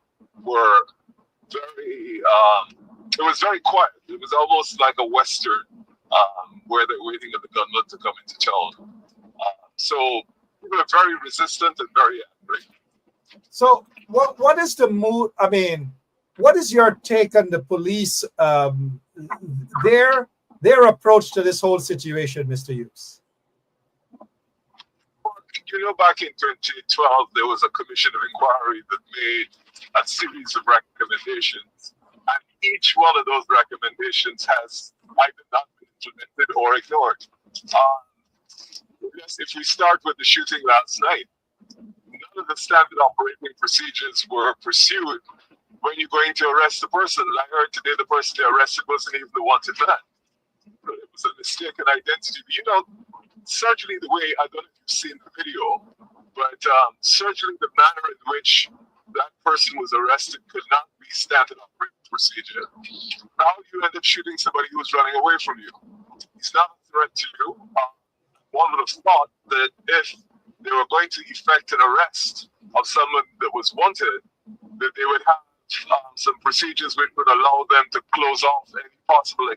were very, it was very quiet. It was almost like a Western where they're waiting at the gunman to come into town. So we were very resistant and very angry. So what is the mood? I mean, what is your take on the police, their approach to this whole situation, Mr. Hughes? Back in 2012, there was a commission of inquiry that made a series of recommendations, and each one of those recommendations has either not been implemented or ignored. If we start with the shooting last night, none of the standard operating procedures were pursued when you're going to arrest a person. I heard today the person they arrested wasn't even the wanted man. It was a mistaken identity. Certainly the way, I don't know if you've seen the video, but certainly the manner in which that person was arrested could not be standard operating procedure. Now you end up shooting somebody who's running away from you. He's not a threat to you. One would have thought that if they were going to effect an arrest of someone that was wanted, that they would have some procedures which would allow them to close off any possible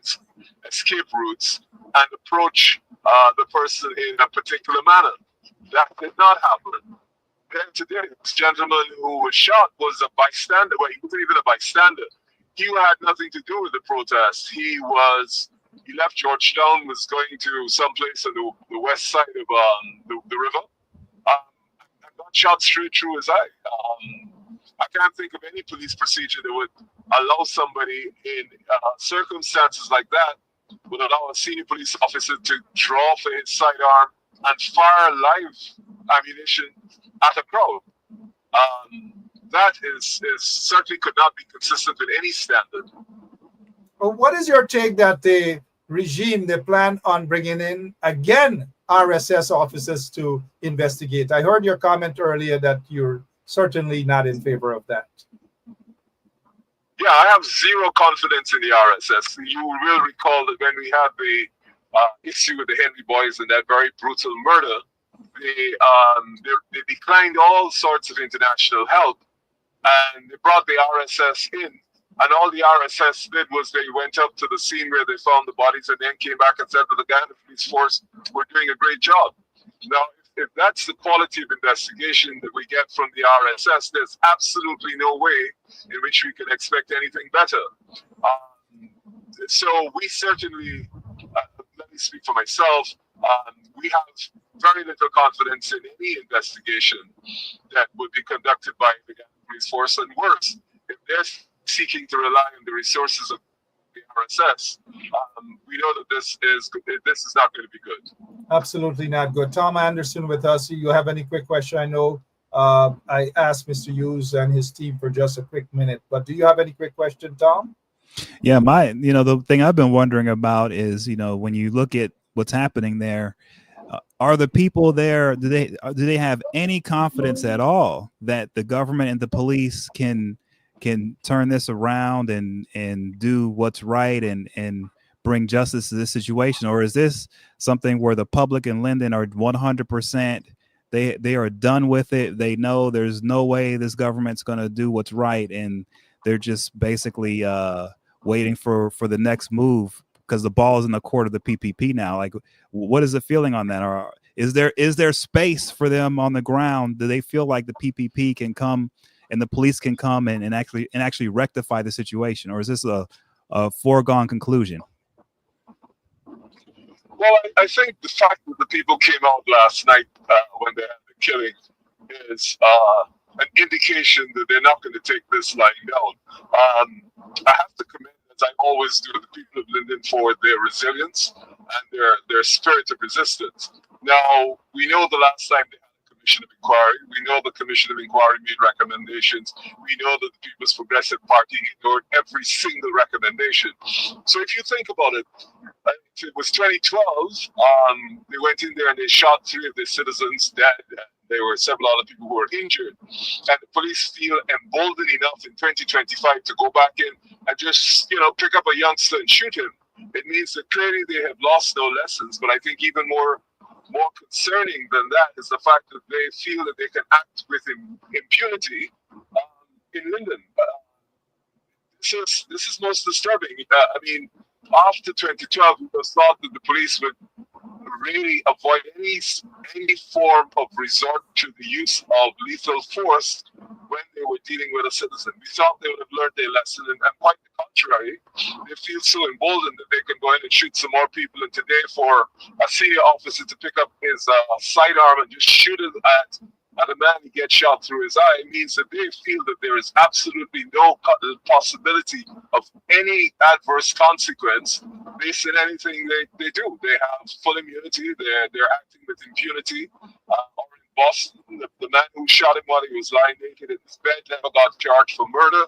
escape routes and approach the person in a particular manner. That did not happen. Then today, this gentleman who was shot was a bystander. Well, he wasn't even a bystander. He had nothing to do with the protest. He left Georgetown, was going to someplace on the west side of the river, and got shot straight through his eye. I can't think of any police procedure that would allow somebody in circumstances like that, would allow a senior police officer to draw for his sidearm and fire live ammunition at a crowd. That is certainly could not be consistent with any standard. Well, what is your take that the regime, they plan on bringing in again RSS officers to investigate? I heard your comment earlier that you're certainly not in favor of that. Yeah, I have zero confidence in the RSS. You will recall that when we had the issue with the Henry boys and that very brutal murder, they declined all sorts of international help, and they brought the RSS in. And all the RSS did was they went up to the scene where they found the bodies and then came back and said to the Ghana police force, "We're doing a great job." Now, if that's the quality of investigation that we get from the RSS, there's absolutely no way in which we can expect anything better. So we certainly, let me speak for myself, we have very little confidence in any investigation that would be conducted by the Ghana police force, and worse, if they're seeking to rely on the resources of the RSS, we know that this is not going to be good. Absolutely not good. Tom Anderson with us. You have any quick question? I know I asked Mr. Hughes and his team for just a quick minute, but do you have any quick question, Tom? Yeah, the thing I've been wondering about is, when you look at what's happening there, are the people there, do they have any confidence at all that the government and the police can can turn this around and do what's right and bring justice to this situation? Or is this something where the public in Linden are 100%, they are done with it? They know there's no way this government's going to do what's right, and they're just basically waiting for the next move because the ball is in the court of the PPP now. Like, what is the feeling on that? Or is there space for them on the ground? Do they feel like the PPP can come and the police can come and actually rectify the situation? Or is this a foregone conclusion? Well, I think the fact that the people came out last night when they had the killing is an indication that they're not going to take this lying down. I have to commend, as I always do, the people of Linden for their resilience and their spirit of resistance. Now, we know the last time they had a commission of inquiry. We know the commission of inquiry made recommendations. We know that the People's Progressive Party ignored every single recommendation. So if you think about it, it was 2012, they went in there and they shot 3 of their citizens dead. There were several other people who were injured. And the police feel emboldened enough in 2025 to go back in and just, pick up a youngster and shoot him. It means that clearly they have lost no lessons. But I think even more concerning than that is the fact that they feel that they can act with impunity in Linden. This is most disturbing. After 2012, it was thought that the police would really avoid any form of resort to the use of lethal force when they were dealing with a citizen. We thought they would have learned their lesson, and quite the contrary. They feel so emboldened that they can go in and shoot some more people. And today, for a senior officer to pick up his sidearm and just shoot it at a man who gets shot through his eye means that they feel that there is absolutely no possibility of any adverse consequence based on anything they do. They have full immunity. They're acting with impunity. Or in Boston, the man who shot him while he was lying naked in his bed never got charged for murder.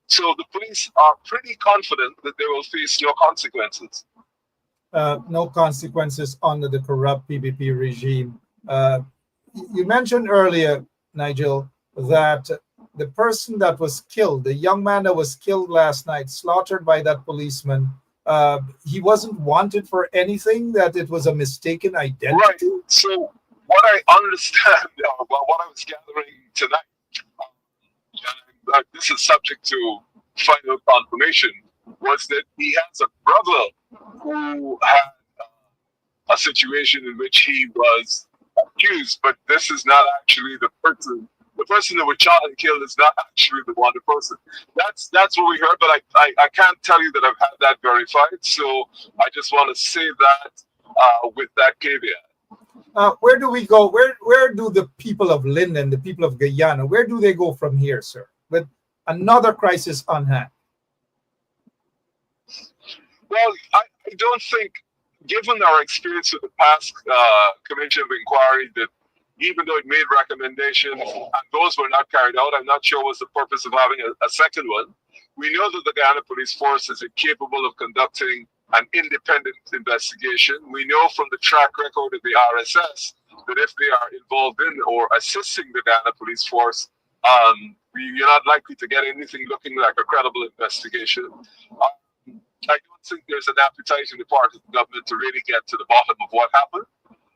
So the police are pretty confident that they will face no consequences. No consequences under the corrupt PPP regime. You mentioned earlier, Nigel, that the person that was killed, the young man that was killed last night, slaughtered by that policeman, he wasn't wanted for anything, that it was a mistaken identity? Right. So what I understand, what I was gathering tonight, and this is subject to final confirmation, was that he has a brother who had a situation in which he was accused, but this is not actually the person. The person that was shot and killed is not actually the wanted person. That's what we heard, but I can't tell you that I've had that verified. So I just want to say that with that caveat. Where do we go? Where do the people of Linden, the people of Guyana, where do they go from here, sir, with another crisis on hand? Well, I don't think, given our experience with the past commission of inquiry, that even though it made recommendations and those were not carried out, I'm not sure what's the purpose of having a second one. We know that the Guyana Police Force is capable of conducting an independent investigation. We know from the track record of the RSS that if they are involved in or assisting the Guyana Police Force, you're not likely to get anything looking like a credible investigation. I don't think there's an appetite on the part of the government to really get to the bottom of what happened.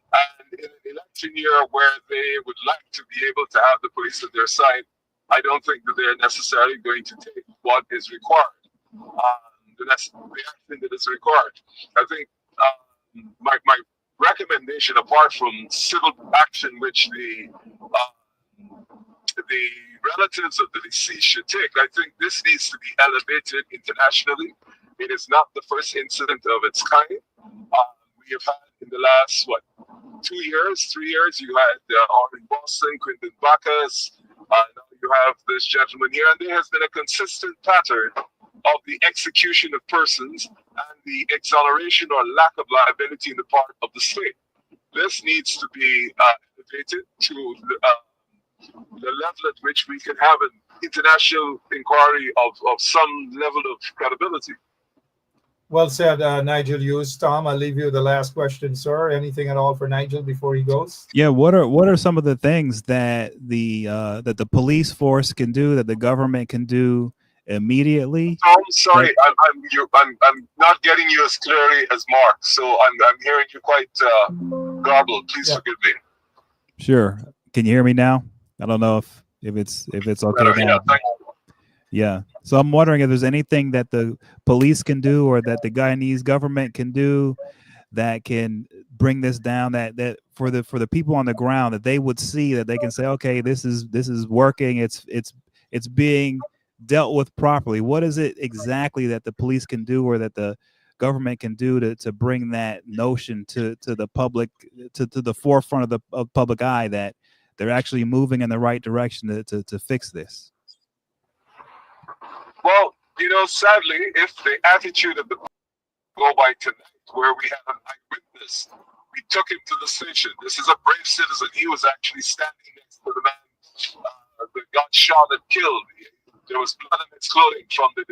And in an election year where they would like to be able to have the police on their side, I don't think that they're necessarily going to take what is required, the action that is required. I think my recommendation, apart from civil action, which the relatives of the deceased should take, I think this needs to be elevated internationally. It is not the first incident of its kind. We have had in the last, 3 years, you had in Boston, Quentin Bacchus, now you have this gentleman here, and there has been a consistent pattern of the execution of persons and the exoneration or lack of liability in the part of the state. This needs to be elevated to the level at which we can have an international inquiry of some level of credibility. Well said, Nigel Hughes. Tom, I'll leave you the last question, sir. Anything at all for Nigel before he goes? Yeah, what are some of the things that the police force can do, that the government can do immediately? I'm sorry, I'm not getting you as clearly as Mark, so I'm hearing you quite garbled. Please forgive me. Sure. Can you hear me now? I don't know if it's okay now. Yeah, thank you. Yeah. So I'm wondering if there's anything that the police can do or that the Guyanese government can do that can bring this down, that for the people on the ground, that they would see, that they can say, okay, this is working, it's being dealt with properly. What is it exactly that the police can do or that the government can do to bring that notion to the public, to the forefront of public eye, that they're actually moving in the right direction to fix this? Well, sadly, if the attitude of the go by tonight, where we had an eyewitness, we took him to the station. This is a brave citizen. He was actually standing next to the man that got shot and killed. There was blood on his clothing from the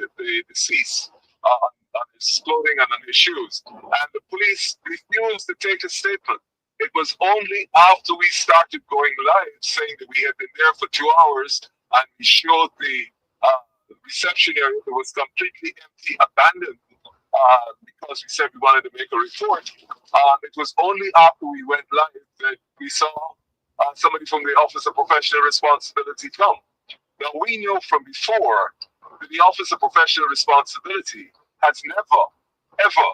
deceased, on his clothing and on his shoes. And the police refused to take a statement. It was only after we started going live, saying that we had been there for 2 hours, and we showed the reception area that was completely empty, abandoned, because we said we wanted to make a report. It was only after we went live that we saw somebody from the Office of Professional Responsibility come. Now, we know from before that the Office of Professional Responsibility has never, ever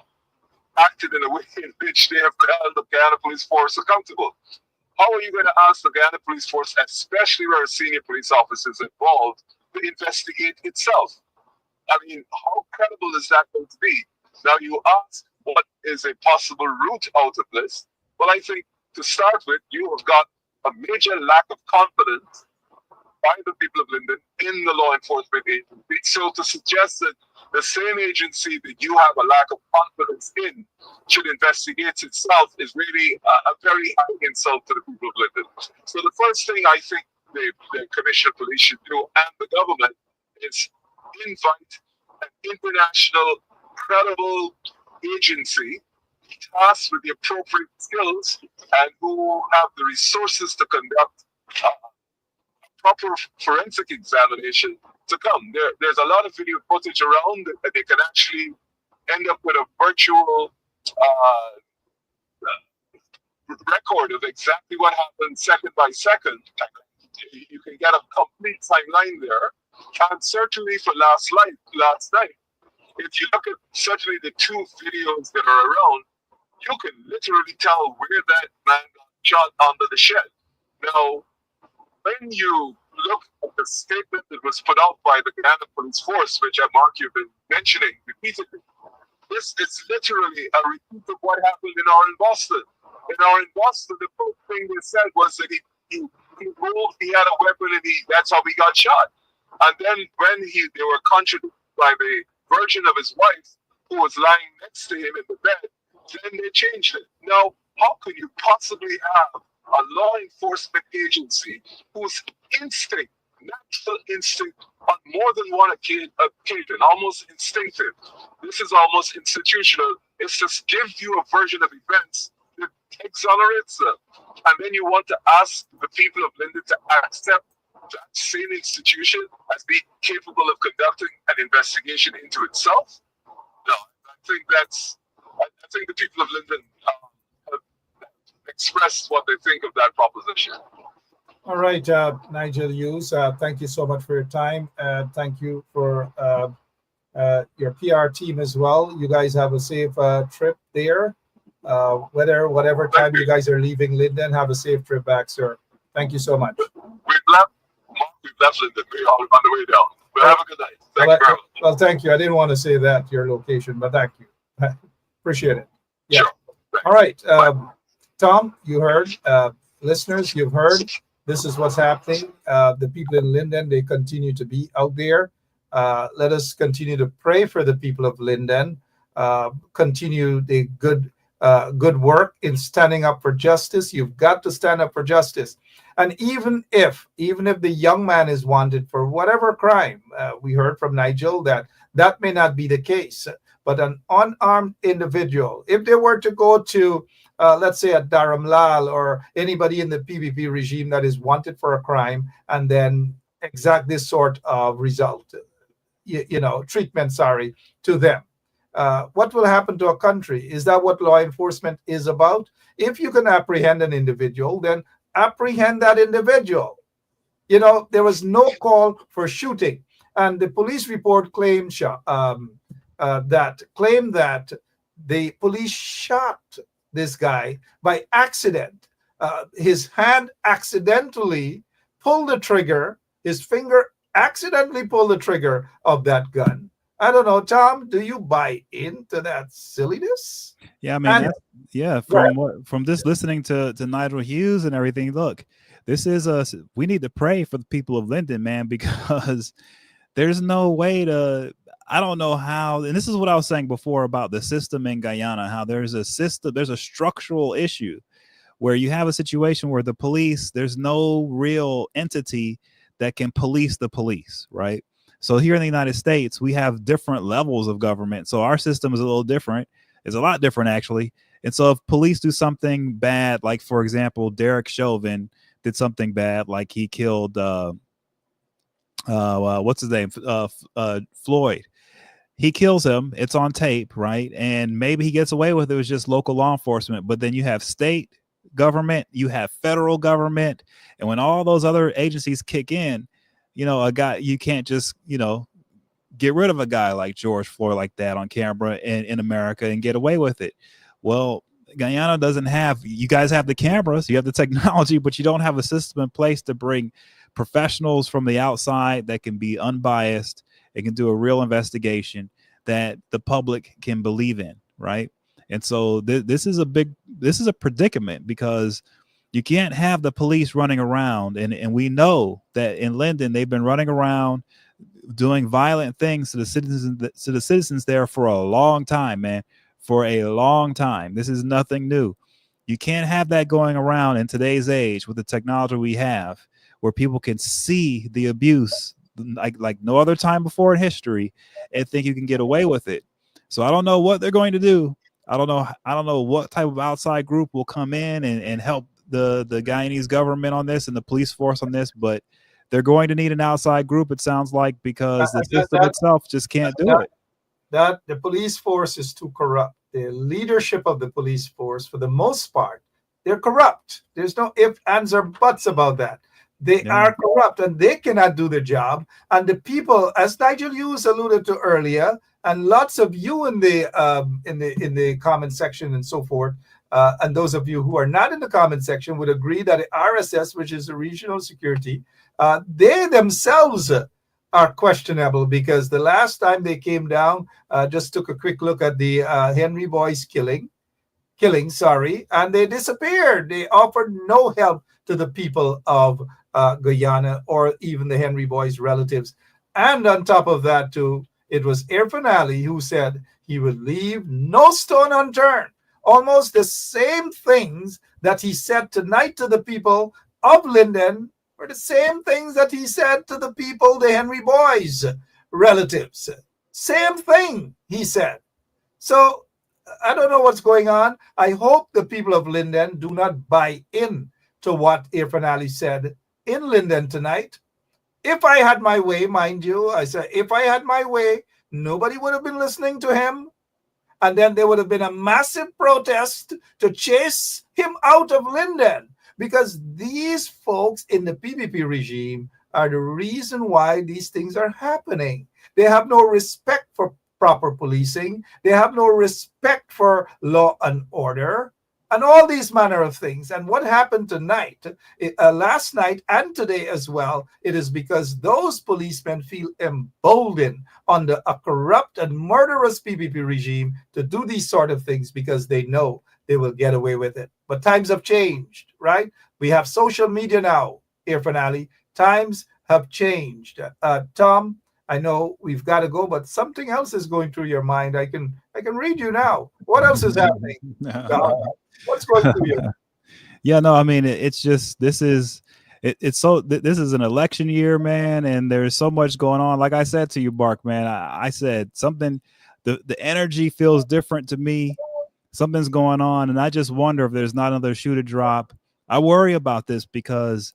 acted in a way in which they have held the Guyana Police Force accountable. How are you going to ask the Guyana Police Force, especially where a senior police officer is involved, to investigate itself? I mean, how credible is that going to be? Now, you ask what is a possible route out of this. Well, I think to start with, you have got a major lack of confidence by the people of Linden in the law enforcement agency. So to suggest that the same agency that you have a lack of confidence in should investigate itself is really a very high insult to the people of Linden. So the first thing I think the Commissioner of Police should do, and the government, is invite an international, credible agency tasked with the appropriate skills and who have the resources to conduct proper forensic examination to come. There's a lot of video footage around that they can actually end up with a virtual record of exactly what happened second by second. You can get a complete timeline there. And certainly for last night, if you look at certainly the 2 videos that are around, you can literally tell where that man got shot under the shed. Now, when you look at the statement that was put out by the Guyana Police Force, which Mark, you've been mentioning repeatedly, this is literally a repeat of what happened in Boston. In Boston, the first thing they said was that he had a weapon and that's how he got shot. And then when they were contradicted by the version of his wife, who was lying next to him in the bed, then they changed it. Now, how could you possibly have a law enforcement agency whose natural instinct on more than one occasion, almost instinctive, this is almost institutional, is to give you a version of events that exonerates them. And then you want to ask the people of Linden to accept that same institution as being capable of conducting an investigation into itself? No, I think the people of Linden have expressed what they think of that proposition. All right, Nigel Hughes, thank you so much for your time. Thank you for your PR team as well. You guys have a safe trip there. Whatever time you guys are leaving Linden, have a safe trip back, sir. Thank you so much. We've left Linden. We're on the way down. But have a good night. Thank you very much. Well, thank you. I didn't want to say that, your location, but thank you. Appreciate it. Yeah. Sure. All right. Tom, you heard. Listeners, you've heard. This is what's happening. The people in Linden, they continue to be out there. Let us continue to pray for the people of Linden. Continue the good work in standing up for justice. You've got to stand up for justice. And even if the young man is wanted for whatever crime, we heard from Nigel that may not be the case. but an unarmed individual, if they were to go to, let's say, a Dharamlal or anybody in the PPP regime that is wanted for a crime, and then exact this sort of result, treatment, to them. What will happen to a country? Is that what law enforcement is about? If you can apprehend an individual, then apprehend that individual. There was no call for shooting, and the police report claimed that the police shot this guy by accident. His hand accidentally pulled the trigger. His finger accidentally pulled the trigger of that gun. I don't know, Tom, do you buy into that silliness? Yeah, I mean, from this listening to Nigel Hughes and everything, look, we need to pray for the people of Linden, man, because there's no way I don't know how, and this is what I was saying before about the system in Guyana, how there's a structural issue where you have a situation where the police, there's no real entity that can police the police, right? So here in the United States, we have different levels of government. So our system is a little different. It's a lot different, actually. And so if police do something bad, like, for example, Derek Chauvin did something bad, like he killed, what's his name? Floyd. He kills him. It's on tape, right? And maybe he gets away with it. It was just local law enforcement. But then you have state government, you have federal government. And when all those other agencies kick in, a guy, you can't just, get rid of a guy like George Floyd like that on camera in America and get away with it. Well, Guyana doesn't have, you guys have the cameras, you have the technology, but you don't have a system in place to bring professionals from the outside that can be unbiased. It can do a real investigation that the public can believe in, right? And so this is a predicament, because you can't have the police running around, and we know that in Linden they've been running around doing violent things to the citizens there for a long time, man, for a long time. This is nothing new. You can't have that going around in today's age with the technology we have, where people can see the abuse like no other time before in history and think you can get away with it. So I don't know what they're going to do. I don't know what type of outside group will come in and help the Guyanese government on this and the police force on this, but they're going to need an outside group, it sounds like, because the system itself just can't do it. That the police force is too corrupt. The leadership of the police force, for the most part, they're corrupt. There's no ifs, ands, or buts about that. They are corrupt, and they cannot do the job. And the people, as Nigel Hughes alluded to earlier, and lots of you in the comment section and so forth, and those of you who are not in the comment section would agree that the RSS, which is the regional security, they themselves are questionable, because the last time they came down, just took a quick look at the Henry Boy's killing, and they disappeared. They offered no help to the people of Guyana or even the Henry Boy's relatives. And on top of that, too, it was Irfan Ali who said he would leave no stone unturned. Almost the same things that he said tonight to the people of Linden were the same things that he said to the people, the Henry Boy's relatives. Same thing he said. So I don't know what's going on. I hope the people of Linden do not buy in to what Irfan Ali said in Linden tonight. If I had my way, mind you, I said, if I had my way, nobody would have been listening to him. And then there would have been a massive protest to chase him out of Linden, because these folks in the PPP regime are the reason why these things are happening. They have no respect for proper policing. They have no respect for law and order, and all these manner of things. And what happened tonight, last night and today as well, it is because those policemen feel emboldened under a corrupt and murderous PPP regime to do these sort of things, because they know they will get away with it. But times have changed, right? We have social media now, Irfan Ali. Times have changed. Tom, I know we've got to go, but something else is going through your mind. I can read you now. What else is happening? What's going through you? Yeah, no, I mean, it's just, this is an election year, man, and there's so much going on. Like I said to you, Bark, man, I said something the energy feels different to me. Something's going on, and I just wonder if there's not another shoe to drop. I worry about this because,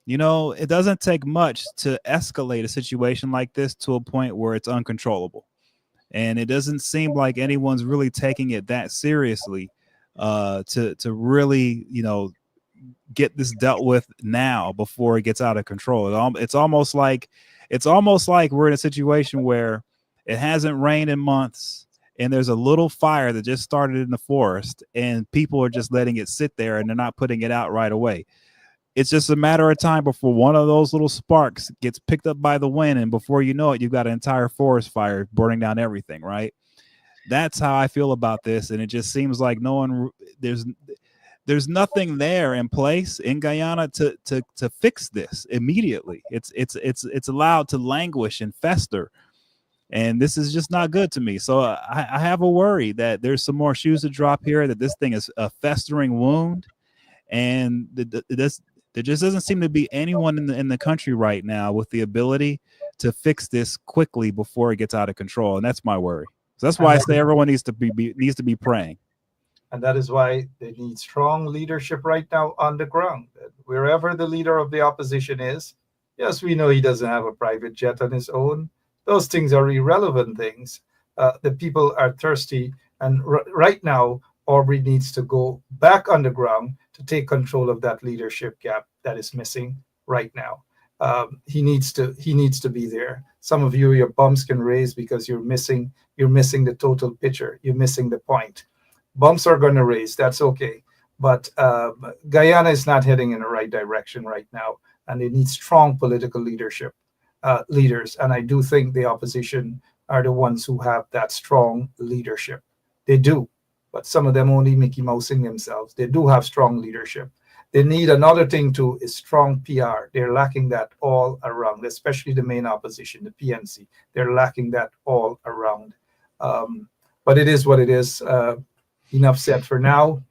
you know, it doesn't take much to escalate a situation like this to a point where it's uncontrollable. And it doesn't seem like anyone's really taking it that seriously to really, you know, get this dealt with now before it gets out of control. It's almost like we're in a situation where it hasn't rained in months and there's a little fire that just started in the forest and people are just letting it sit there and they're not putting it out right away. It's just a matter of time before one of those little sparks gets picked up by the wind, and before you know it, you've got an entire forest fire burning down everything, right? That's how I feel about this, and it just seems like there's nothing there in place in Guyana to fix this immediately. It's allowed to languish and fester, and this is just not good to me. So I have a worry that there's some more shoes to drop here, that this thing is a festering wound, and there just doesn't seem to be anyone in the country right now with the ability to fix this quickly before it gets out of control, and that's my worry. So that's why I say everyone needs to be praying. And that is why they need strong leadership right now on the ground. Wherever the leader of the opposition is, yes, we know he doesn't have a private jet on his own. Those things are irrelevant things. The people are thirsty, and right now, Aubrey needs to go back underground to take control of that leadership gap that is missing right now. He needs to be there. Some of you, your bumps can raise because you're missing the total picture. You're missing the point. Bumps are going to raise. That's okay. But Guyana is not heading in the right direction right now, and they need strong political leaders. And I do think the opposition are the ones who have that strong leadership. They do. But some of them only Mickey Mousing themselves. They do have strong leadership. They need another thing too, is strong PR. They're lacking that all around, especially the main opposition, the PNC. They're lacking that all around. But it is what it is. Enough said for now.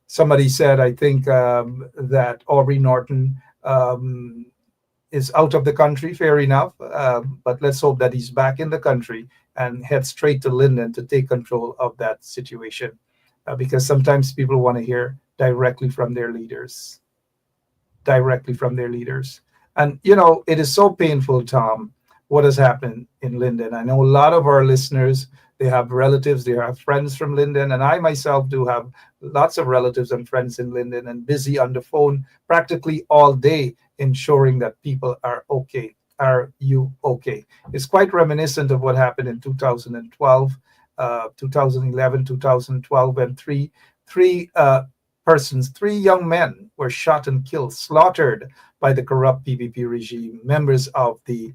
Somebody said, I think, that Aubrey Norton is out of the country. Fair enough. But let's hope that he's back in the country and head straight to Linden to take control of that situation. Because sometimes people want to hear directly from their leaders. And, you know, it is so painful, Tom, what has happened in Linden. I know a lot of our listeners, they have relatives, they have friends from Linden, and I myself do have lots of relatives and friends in Linden, and busy on the phone practically all day ensuring that people are okay. Are you okay? It's quite reminiscent of what happened in 2012, 2011, 2012, and three young men were shot and killed, slaughtered by the corrupt PPP regime, members of the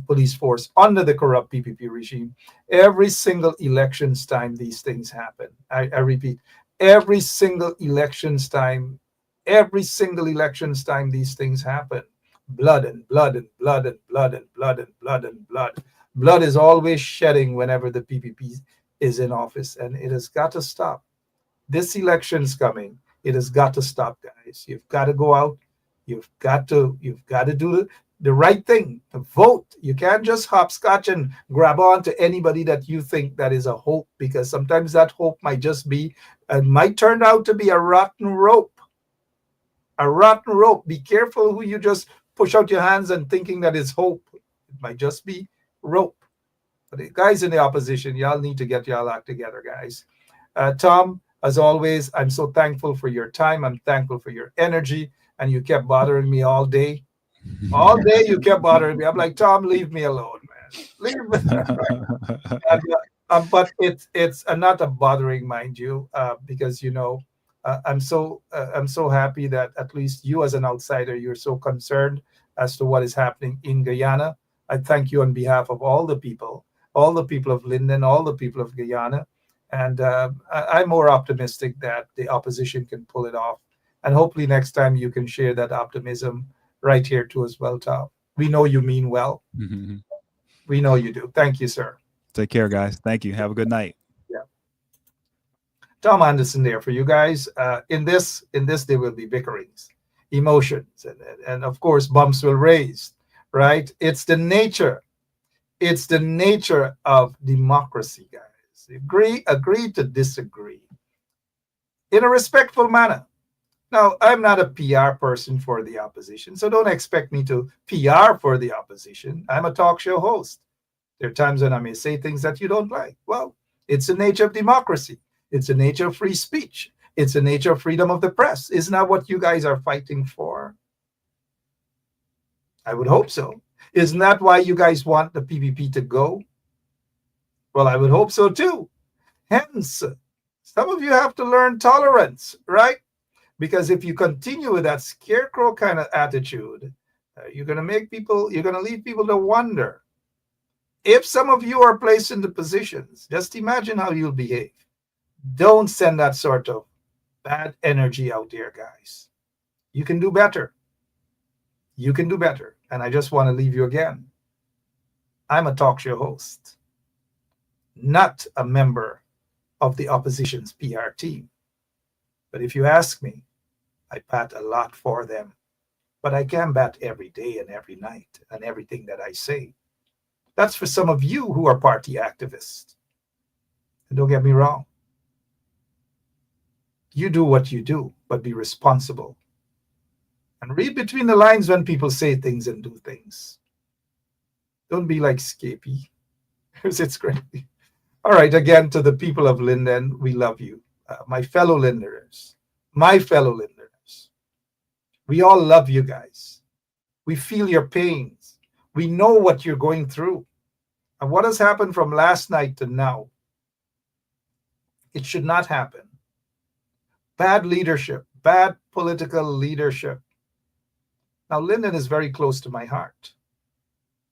police force under the corrupt PPP regime. Every single elections time these things happen. I repeat, every single elections time these things happen. Blood and blood and blood and blood and blood and blood and blood. Blood is always shedding whenever the PPP is in office, and it has got to stop. This election's coming. It has got to stop, guys. You've got to go out. You've got to do the right thing, to vote. You can't just hopscotch and grab on to anybody that you think that is a hope, because sometimes that hope might just be, and might turn out to be a rotten rope. A rotten rope. Be careful who you just push out your hands and thinking that is hope. It might just be rope. But the guys in the opposition, y'all need to get y'all act together, guys. Tom, as always, I'm so thankful for your time. I'm thankful for your energy. And you kept bothering me all day. All day you kept bothering me. I'm like, Tom, leave me alone, man. Leave me. But it's not a bothering, mind you, because, you know, I'm so happy that at least you as an outsider, you're so concerned as to what is happening in Guyana. I thank you on behalf of all the people of Linden, all the people of Guyana. And I'm more optimistic that the opposition can pull it off. And hopefully next time you can share that optimism right here too as well, Tom. We know you mean well. Mm-hmm. We know you do. Thank you, sir. Take care, guys. Thank you. Have a good night. Yeah. Tom Anderson there for you guys. In this there will be bickerings, emotions, and of course bumps will raise, right? It's the nature It's the nature of democracy, guys. Agree to disagree in a respectful manner. Now, I'm not a PR person for the opposition, so don't expect me to PR for the opposition. I'm a talk show host. There are times when I may say things that you don't like. Well, it's the nature of democracy. It's the nature of free speech. It's the nature of freedom of the press. Isn't that what you guys are fighting for? I would hope so. Isn't that why you guys want the PPP to go? Well, I would hope so too. Hence, some of you have to learn tolerance, right? Because if you continue with that scarecrow kind of attitude, you're going to leave people to wonder. If some of you are placed in the positions, just imagine how you'll behave. Don't send that sort of bad energy out there, guys. You can do better. You can do better. And I just want to leave you again. I'm a talk show host, not a member of the opposition's PR team. But if you ask me, I bat a lot for them. But I can bat every day and every night and everything that I say. That's for some of you who are party activists. And don't get me wrong. You do what you do, but be responsible. And read between the lines when people say things and do things. Don't be like Scapy. It's great. All right, again, to the people of Linden, we love you. My fellow Lindeners. We all love you guys. We feel your pains. We know what you're going through. And what has happened from last night to now, it should not happen. Bad leadership, bad political leadership. Now, Linden is very close to my heart.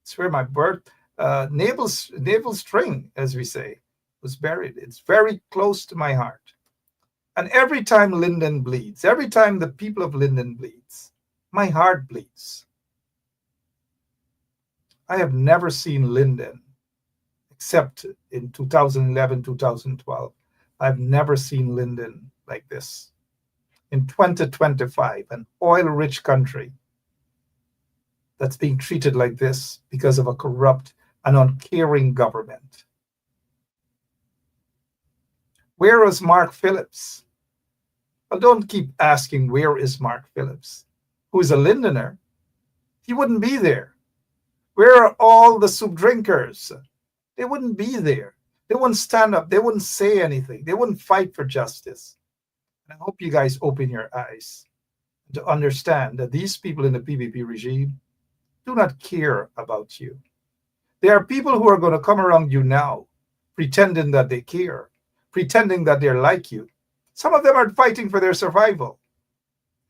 It's where my navel string, as we say, was buried. It's very close to my heart. And every time Linden bleeds, every time the people of Linden bleeds, my heart bleeds. I have never seen Linden, except in 2011, 2012. I've never seen Linden like this. In 2025, an oil-rich country that's being treated like this because of a corrupt and uncaring government. Where is Mark Phillips? Well, don't keep asking, where is Mark Phillips? Who is a Lindener? He wouldn't be there. Where are all the soup drinkers? They wouldn't be there. They wouldn't stand up. They wouldn't say anything. They wouldn't fight for justice. And I hope you guys open your eyes to understand that these people in the PPP regime do not care about you. There are people who are going to come around you now, pretending that they care, pretending that they're like you. Some of them are fighting for their survival.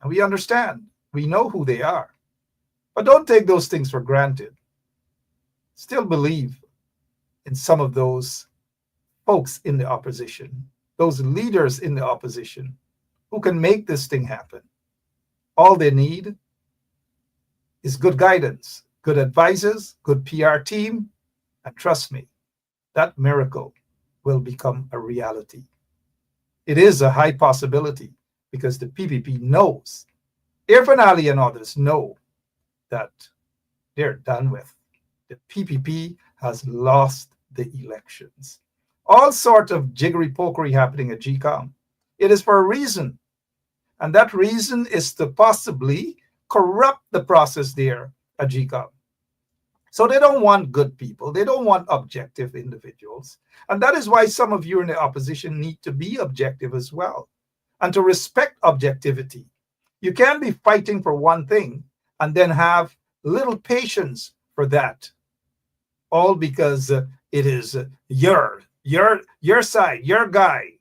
And we understand. We know who they are. But don't take those things for granted. Still believe in some of those folks in the opposition, those leaders in the opposition who can make this thing happen. All they need is good guidance, good advisors, good PR team, and trust me, that miracle will become a reality. It is a high possibility because the PPP knows, Irfan Ali and others know that they're done with. The PPP has lost the elections. All sorts of jiggery-pokery happening at GCOM. It is for a reason. And that reason is to possibly corrupt the process there at GCOM. So they don't want good people. They don't want objective individuals. And that is why some of you in the opposition need to be objective as well and to respect objectivity. You can't be fighting for one thing and then have little patience for that, all because it is your side, your guy,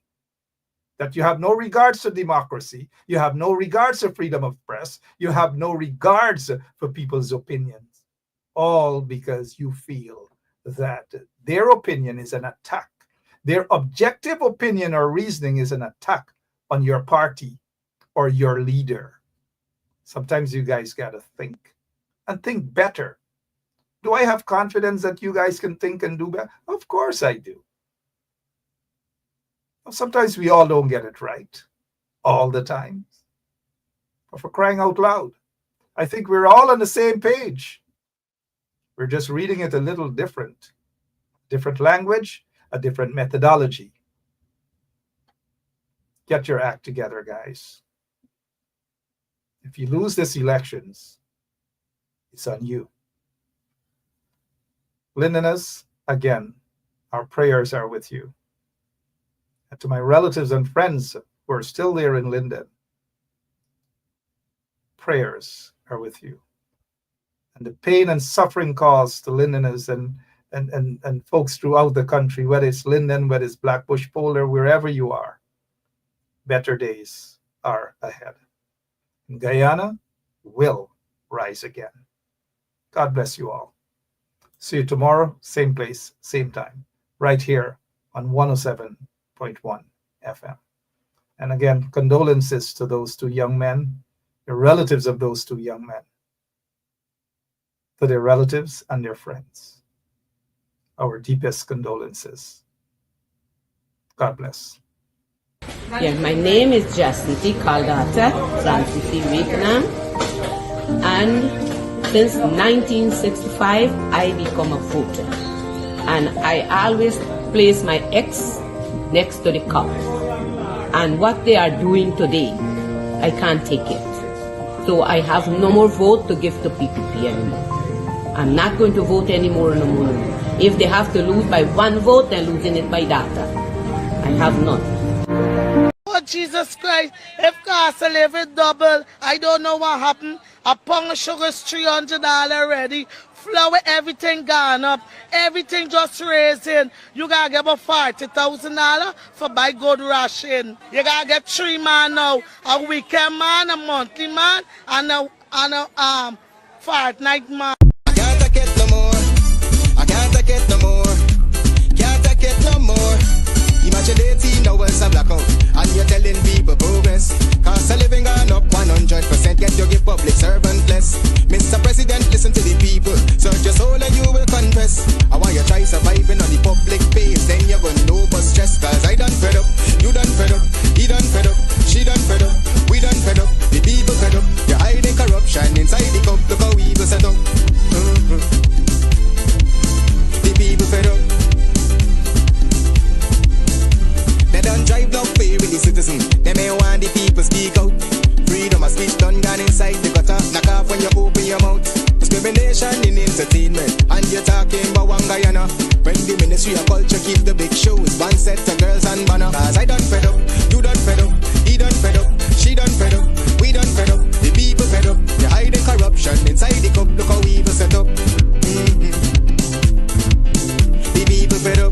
that you have no regards to democracy, you have no regards to freedom of press, you have no regards for people's opinions, all because you feel that their opinion is an attack. Their objective opinion or reasoning is an attack on your party or your leader. Sometimes you guys got to think and think better. Do I have confidence that you guys can think and do better? Of course I do. Sometimes we all don't get it right all the time. But for crying out loud, I think we're all on the same page. We're just reading it a little different. Different language, a different methodology. Get your act together, guys. If you lose these elections, it's on you. Lindeners, again, our prayers are with you. And to my relatives and friends who are still there in Linden, prayers are with you. And the pain and suffering caused to Lindeners and folks throughout the country, whether it's Linden, whether it's Blackbush, Polar, wherever you are, better days are ahead. And Guyana will rise again. God bless you all. See you tomorrow, same place, same time, right here on 107.1 FM. And again, condolences to those two young men, the relatives of those two young men, to their relatives and their friends. Our deepest condolences. God bless. Yeah, my name is Jacinty Caldata, Francis Vietnam, and since 1965, I become a voter. And I always place my ex next to the cop. And what they are doing today, I can't take it. So I have no more vote to give to PPP anymore. I'm not going to vote anymore no more. If they have to lose by one vote, they're losing it by data. I have none. Oh, Jesus Christ, if cost of living double, I don't know what happened. A pound of sugar is $300 already. Flour, everything gone up. Everything just raising. You gotta get about $40,000 for buy good ration. You gotta get 3 man now. A weekend man, a monthly man, and a fortnight man. I can't take it no more. I can't take it no more. Can't take it no more. Imagine 18 hours of blackout, and you're telling people progress. Cost of living gone up 100%, yet you give public servant less. Mr. President, listen to the people. Search your soul and you will confess. I want you try surviving on the public base, then you're gonna know but stress. Cause I done fed up, you done fed up, he done fed up, she done fed up, we done fed up, the people fed up. You're hiding corruption inside the cup, look how evil set up. The people fed up. They don't drive no fear with the citizen. They may want the people speak out. Freedom of speech done gone inside the gutter. Knock off when you open your mouth. Discrimination in entertainment, and you're talking about one Guyana. When the Ministry of Culture keep the big shows, one set to girls and banner. Cause I done fed up, you done fed up, he done fed up, she done fed up, we done fed up, the people fed up. You're hiding corruption inside the cup, look how evil set up. The people fed up.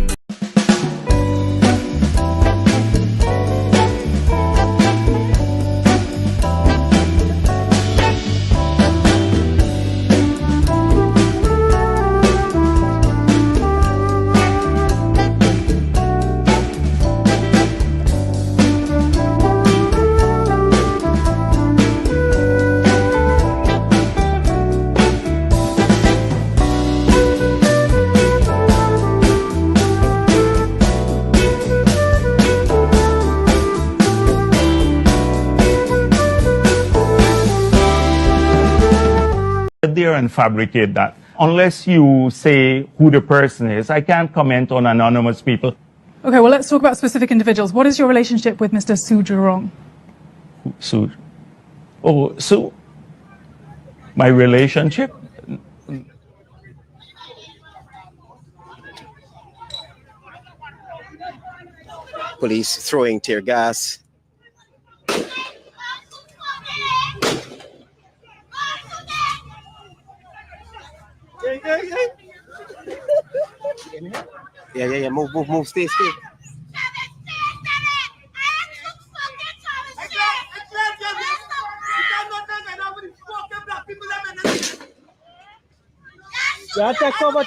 There and fabricate that. Unless you say who the person is, I can't comment on anonymous people. Okay, well, let's talk about specific individuals. What is your relationship with Mr. Sujurong? Su? Oh, Su? My relationship? Police throwing tear gas. Yeah. Move. Stay. Yeah, take cover.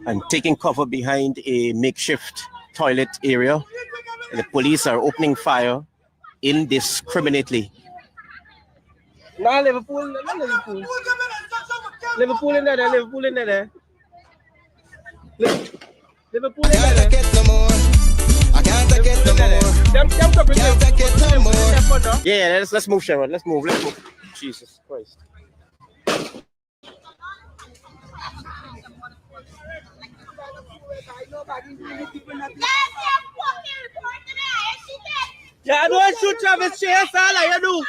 And taking cover behind a makeshift toilet area. The police are opening fire indiscriminately. Nah, Liverpool in there. Liverpool in there. I can't take it no more. I can't take it no more. Can't take it no more. Yeah, let's move, Sharon. Let's move. Jesus Christ. Yeah, don't shoot Travis Chase, all I do.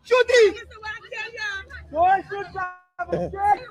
Shoot him. Don't shoot Travis Chase.